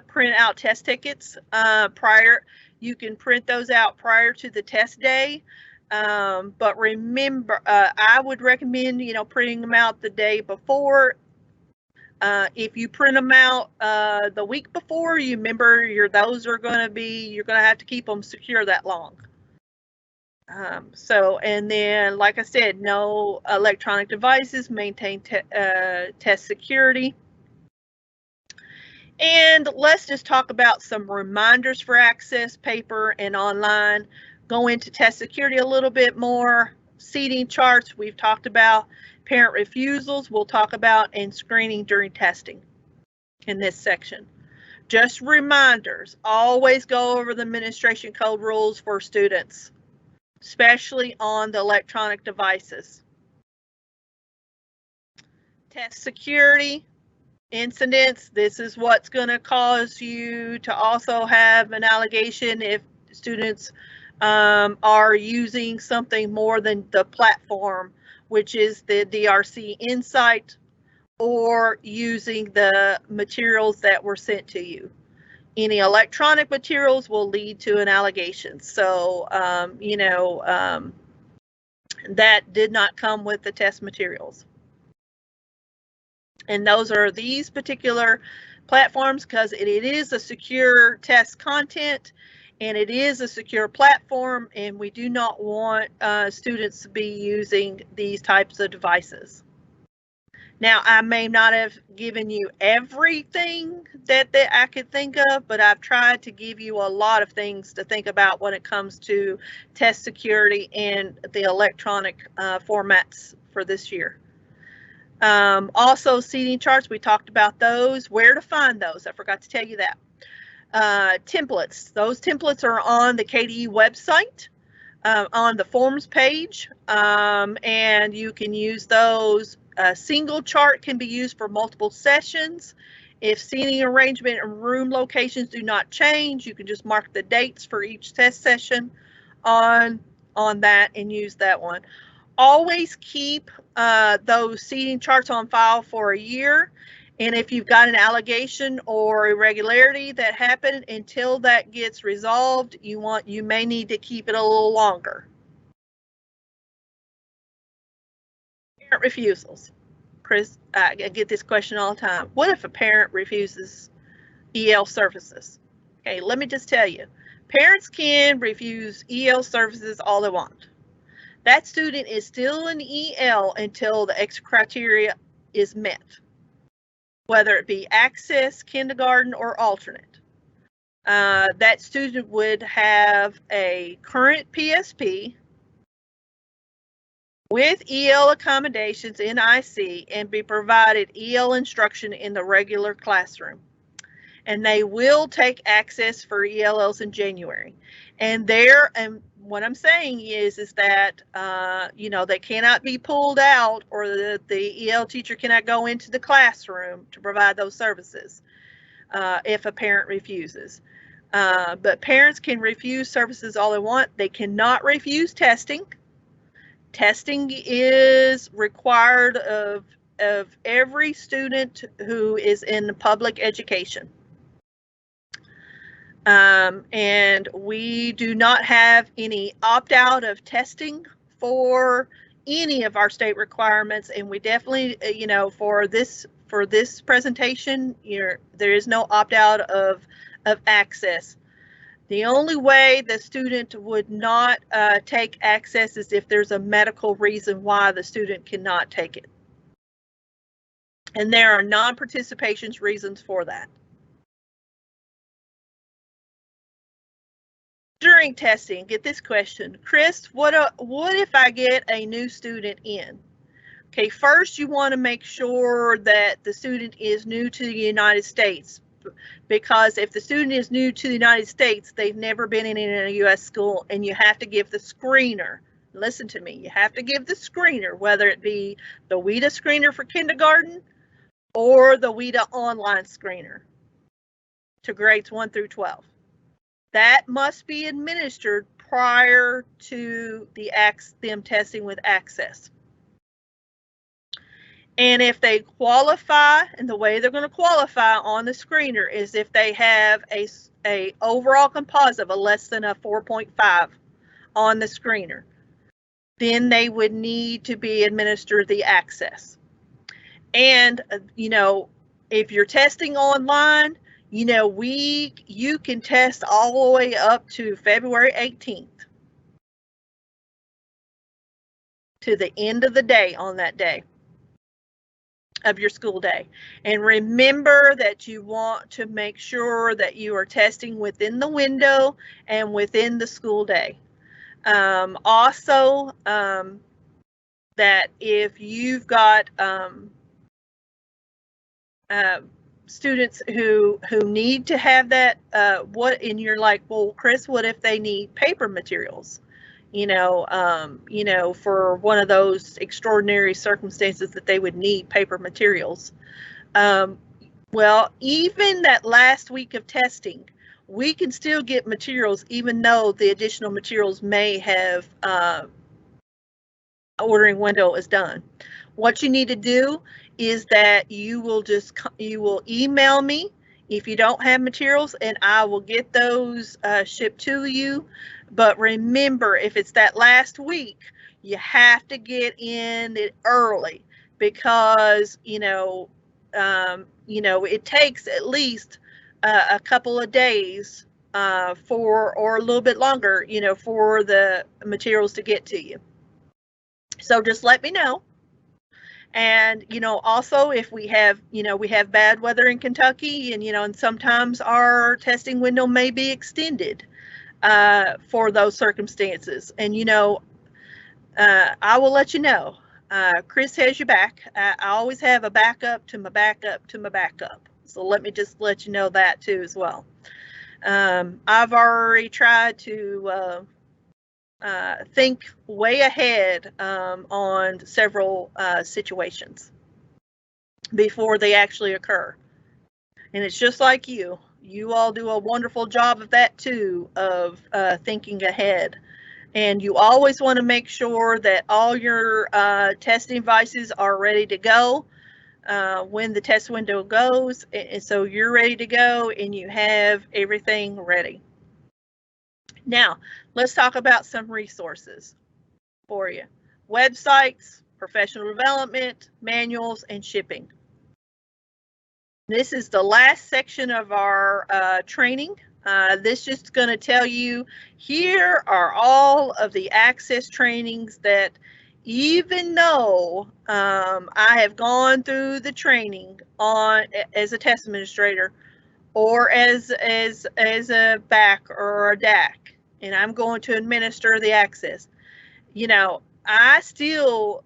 [SPEAKER 1] print out test tickets prior? You can print those out prior to the test day. But remember, I would recommend, you know, printing them out the day before. If you print them out the week before, you remember those are going to be, you're going to have to keep them secure that long. So, and then, like I said, no electronic devices, maintain test security. And let's just talk about some reminders for access, paper and online. Go into test security a little bit more. Seating charts, we've talked about. Parent refusals, we'll talk about, and screening during testing in this section. Just reminders, always go over the administration code rules for students, especially on the electronic devices. Test security, incidents, this is what's going to cause you to also have an allegation if students are using something more than the platform, which is the DRC Insight, or using the materials that were sent to you. Any electronic materials will lead to an allegation. So, you know, that did not come with the test materials. And those are these particular platforms because it is a secure test content and it is a secure platform, and we do not want students to be using these types of devices. Now, I may not have given you everything that I could think of, but I've tried to give you a lot of things to think about when it comes to test security and the electronic formats for this year. Also, seating charts, we talked about those. Where to find those? I forgot to tell you that. Templates, those templates are on the KDE website, on the forms page, and you can use those. A single chart can be used for multiple sessions. If seating arrangement and room locations do not change, you can just mark the dates for each test session on that and use that one. Always keep those seating charts on file for a year. And if you've got an allegation or irregularity that happened, until that gets resolved, you may need to keep it a little longer. Parent refusals. Chris, I get this question all the time. What if a parent refuses EL services? Okay, let me just tell you, parents can refuse EL services all they want. That student is still an EL until the exit criteria is met, whether it be access, kindergarten, or alternate. That student would have a current PSP with EL accommodations in IC and be provided EL instruction in the regular classroom. And they will take access for ELLs in January. And what I'm saying is that, you know, they cannot be pulled out, or the EL teacher cannot go into the classroom to provide those services if a parent refuses. But parents can refuse services all they want. They cannot refuse testing. Testing is required of every student who is in public education. And we do not have any opt-out of testing for any of our state requirements, and we definitely, you know, for this presentation, there is no opt-out of access. The only way the student would not take access is if there's a medical reason why the student cannot take it. And there are non-participation reasons for that. During testing, get this question, Chris, what if I get a new student in? Okay, first you want to make sure that the student is new to the United States, because if the student is new to the United States, they've never been in a U.S. school, and you have to give the screener, listen to me, you have to give the screener, whether it be the WIDA screener for kindergarten or the WIDA online screener to grades 1 through 12. That must be administered prior to them testing with access. And if they qualify, and the way they're going to qualify on the screener is if they have a overall composite of less than a 4.5 on the screener, then they would need to be administered the access. And, you know, if you're testing online, you know, you can test all the way up to February 18th to the end of the day on that day of your school day. And remember that you want to make sure that you are testing within the window and within the school day. Also, that if you've got students who need to have that, and you're like, well, Chris, what if they need paper materials? You know, for one of those extraordinary circumstances that they would need paper materials. Well, even that last week of testing, we can still get materials, even though the additional materials may have ordering window is done. What you need to do is that you will email me if you don't have materials, and I will get those shipped to you. But remember, if it's that last week, you have to get in it early, because it takes at least a couple of days or a little bit longer, for the materials to get to you. So just let me know. And, also if we have bad weather in Kentucky, and sometimes our testing window may be extended for those circumstances. And, I will let you know. Chris has your back. I always have a backup to my backup to my backup. So let me just let you know that too as well. I've already tried to think way ahead on several situations before they actually occur. And it's just like you all do a wonderful job of that too, of thinking ahead. And you always want to make sure that all your testing devices are ready to go when the test window goes. And so you're ready to go and you have everything ready. Now, let's talk about some resources for you. Websites, professional development, manuals, and shipping. This is the last section of our training. This is just going to tell you, here are all of the access trainings that, even though I have gone through the training as a test administrator or as a BAC or a DAC, and I'm going to administer the access, I still,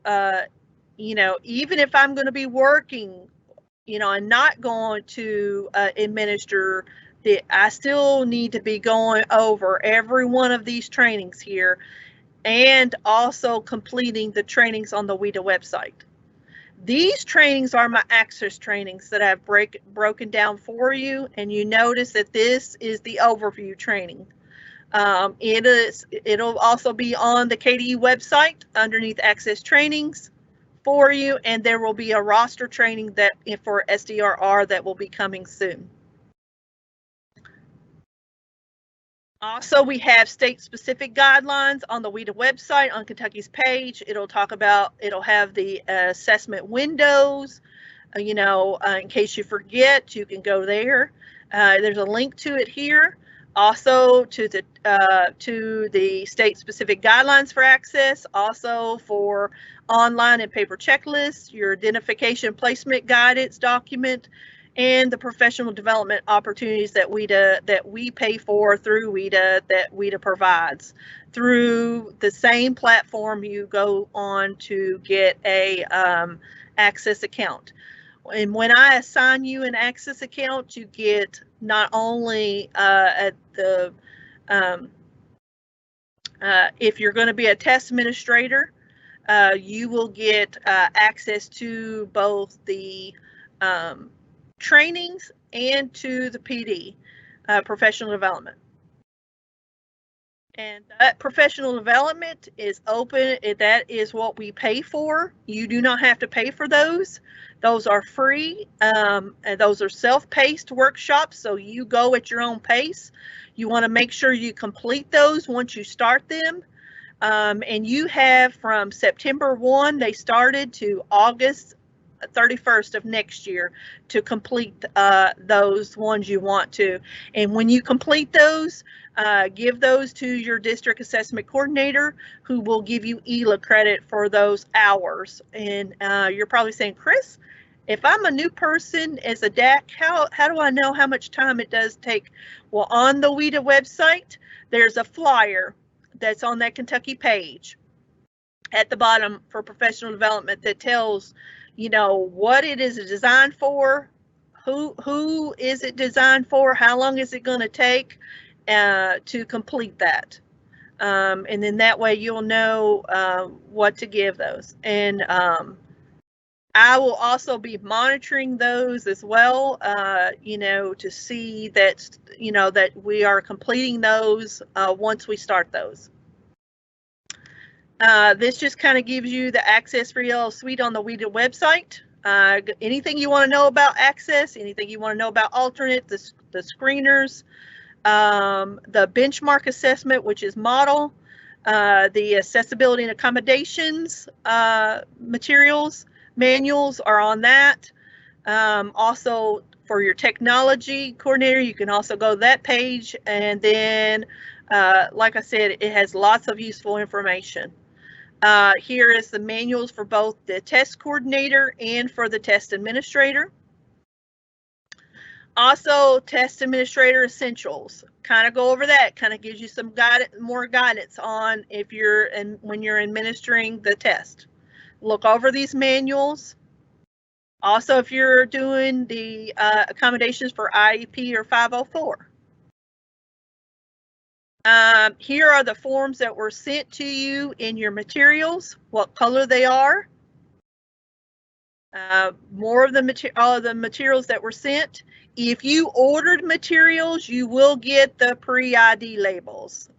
[SPEAKER 1] even if I'm going to be working, I'm not going to administer I still need to be going over every one of these trainings here, and also completing the trainings on the WIDA website. These trainings are my access trainings that I've broken down for you, and you notice that this is the overview training. It'll also be on the KDE website underneath access trainings for you, and there will be a roster training that for SDRR that will be coming soon. Also, we have state-specific guidelines on the WIDA website on Kentucky's page. It'll have the assessment windows. In case you forget, you can go there. There's a link to it here. Also to the state-specific guidelines for access, also for online and paper checklists, your identification placement guidance document, and the professional development opportunities that we pay for through WIDA, that WIDA provides. Through the same platform, you go on to get a access account. And when I assign you an access account, you get not only if you're going to be a test administrator, you will get access to both the trainings and to the PD, professional development. And that professional development is open. That is what we pay for. You do not have to pay for those. Those are free, and those are self-paced workshops, so you go at your own pace. You want to make sure you complete those once you start them. And you have from September 1, they started, to August 31st of next year to complete those ones you want to. And when you complete those, give those to your district assessment coordinator, who will give you ELA credit for those hours. And you're probably saying, Chris, if I'm a new person as a DAC, how do I know how much time it does take? Well, on the WIDA website, there's a flyer that's on that Kentucky page at the bottom for professional development that tells what it is designed for, who is it designed for, how long is it going to take to complete that. And then that way you'll know what to give those. And I will also be monitoring those as well, to see that, that we are completing those once we start those. This just kind of gives you the Access for ELL suite on the WIDA website. Anything you want to know about Access, anything you want to know about alternate, the screeners, the benchmark assessment, which is model, the accessibility and accommodations manuals are on that. Also, for your technology coordinator, you can also go to that page, and then like I said, it has lots of useful information. Here is the manuals for both the test coordinator and for the test administrator. Also, test administrator essentials. Kind of go over that. Kind of gives you some more guidance on when you're administering the test. Look over these manuals. Also, if you're doing the accommodations for IEP or 504. Here are the forms that were sent to you in your materials, what color they are. More of all of the materials that were sent. If you ordered materials, you will get the pre-ID labels.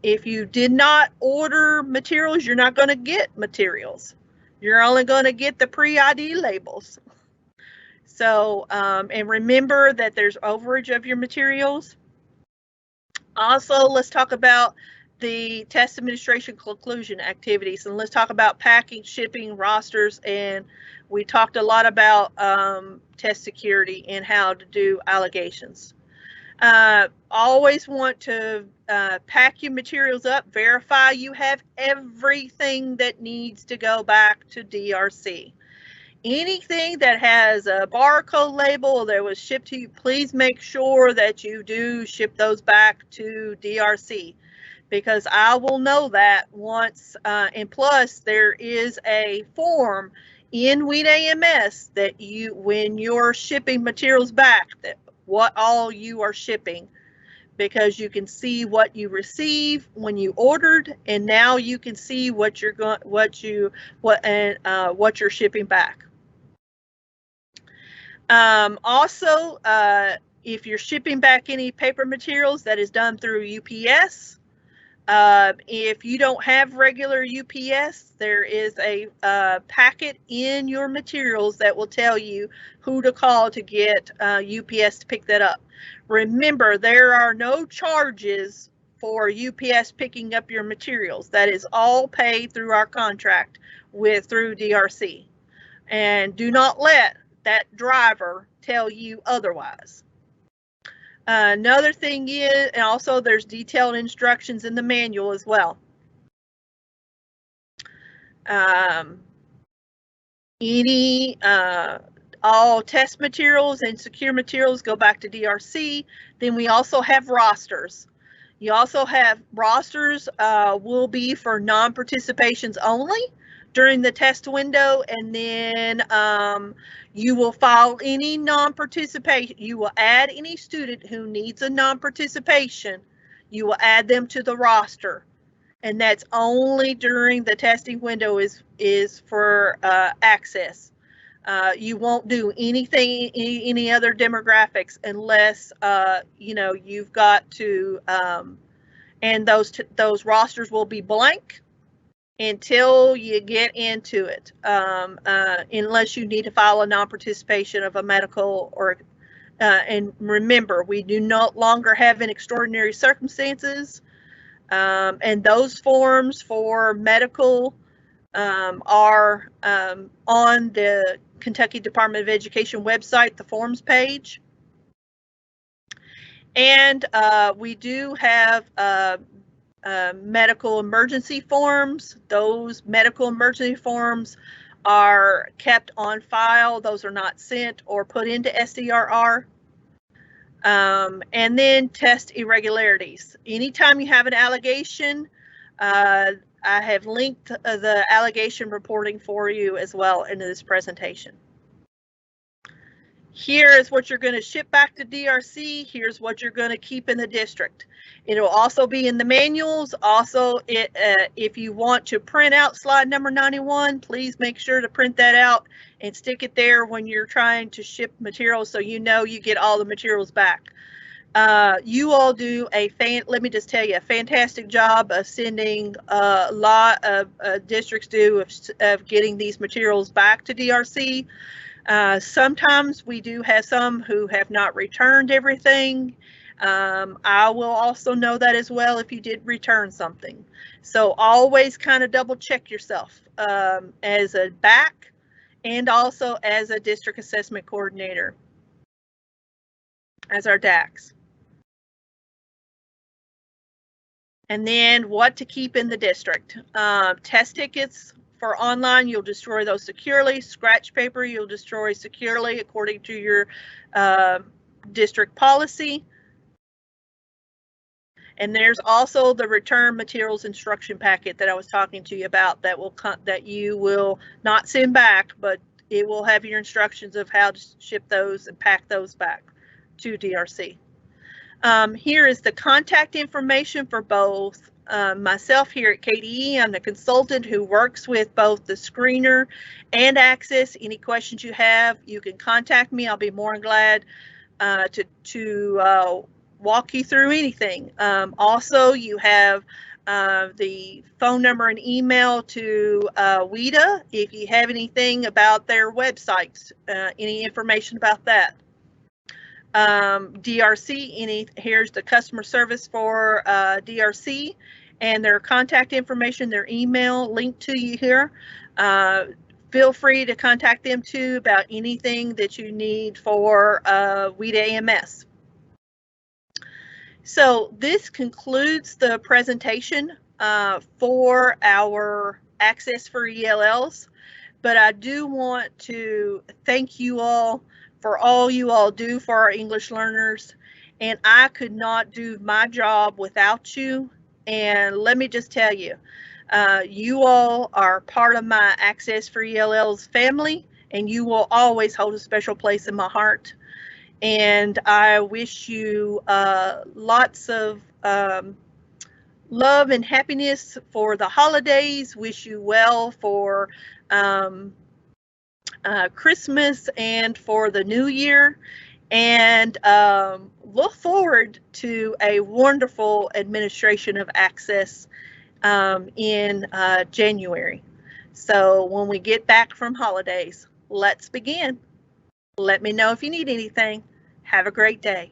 [SPEAKER 1] If you did not order materials, you're not going to get materials. You're only going to get the pre-ID labels. So, and remember that there's overage of your materials. Also, let's talk about the test administration conclusion activities, and let's talk about packing, shipping, rosters, and we talked a lot about test security and how to do allegations. Always want to pack your materials up, verify you have everything that needs to go back to DRC. Anything that has a barcode label that was shipped to you, please make sure that you do ship those back to DRC, because I will know that once, and plus there is a form in WIDA AMS that when you're shipping materials back, that what all you are shipping. because you can see what you received when you ordered, and now you can see what you're shipping back. Also, if you're shipping back any paper materials, that is done through UPS. If you don't have regular UPS, there is a packet in your materials that will tell you who to call to get UPS to pick that up. Remember, there are no charges for UPS picking up your materials. That is all paid through our contract through DRC. And do not let that driver tell you otherwise. Another thing is, and also there's detailed instructions in the manual as well. All test materials and secure materials go back to DRC. Then we also have rosters. You also have rosters will be for non-participations only during the test window, and then you will file any non-participation. You will add any student who needs a non-participation. You will add them to the roster, and that's only during the testing window is for access. You won't do anything, any other demographics unless you've got to, and those rosters will be blank until you get into it, unless you need to file a non-participation of a medical or, and remember, we do no longer have in extraordinary circumstances, and those forms for medical are on the Kentucky Department of Education website, the forms page. And we do have medical emergency forms. Those medical emergency forms are kept on file. Those are not sent or put into SDRR. And then test irregularities. Anytime you have an allegation, I have linked the allegation reporting for you as well into this presentation. Here is what you're going to ship back to DRC. Here's what you're going to keep in the district. It will also be in the manuals. Also, if you want to print out slide number 91, please make sure to print that out and stick it there when you're trying to ship materials so you know you get all the materials back. You all do let me just tell you, a fantastic job of sending a lot of districts do of getting these materials back to DRC. Sometimes we do have some who have not returned everything. I will also know that as well if you did return something. So always kind of double check yourself as a BAC and also as a district assessment coordinator, as our DACs. And then what to keep in the district. Test tickets for online, you'll destroy those securely. Scratch paper, you'll destroy securely according to your district policy. And there's also the return materials instruction packet that I was talking to you about that you will not send back, but it will have your instructions of how to ship those and pack those back to DRC. Here is the contact information for both myself here at KDE. I'm the consultant who works with both the screener and Access. Any questions you have, you can contact me. I'll be more than glad to walk you through anything. Also, you have the phone number and email to WIDA if you have anything about their websites, any information about that. DRC, here's the customer service for DRC and their contact information, their email linked to you here. Feel free to contact them too about anything that you need for WIDA AMS. So this concludes the presentation for our Access for ELLs, but I do want to thank you all for all you all do for our English learners, and I could not do my job without you. And let me just tell you, you all are part of my Access for ELLs family, and you will always hold a special place in my heart. And I wish you lots of love and happiness for the holidays. Wish you well for Christmas and for the new year. And look forward to a wonderful administration of access in January. So when we get back from holidays, let's begin. Let me know if you need anything. Have a great day.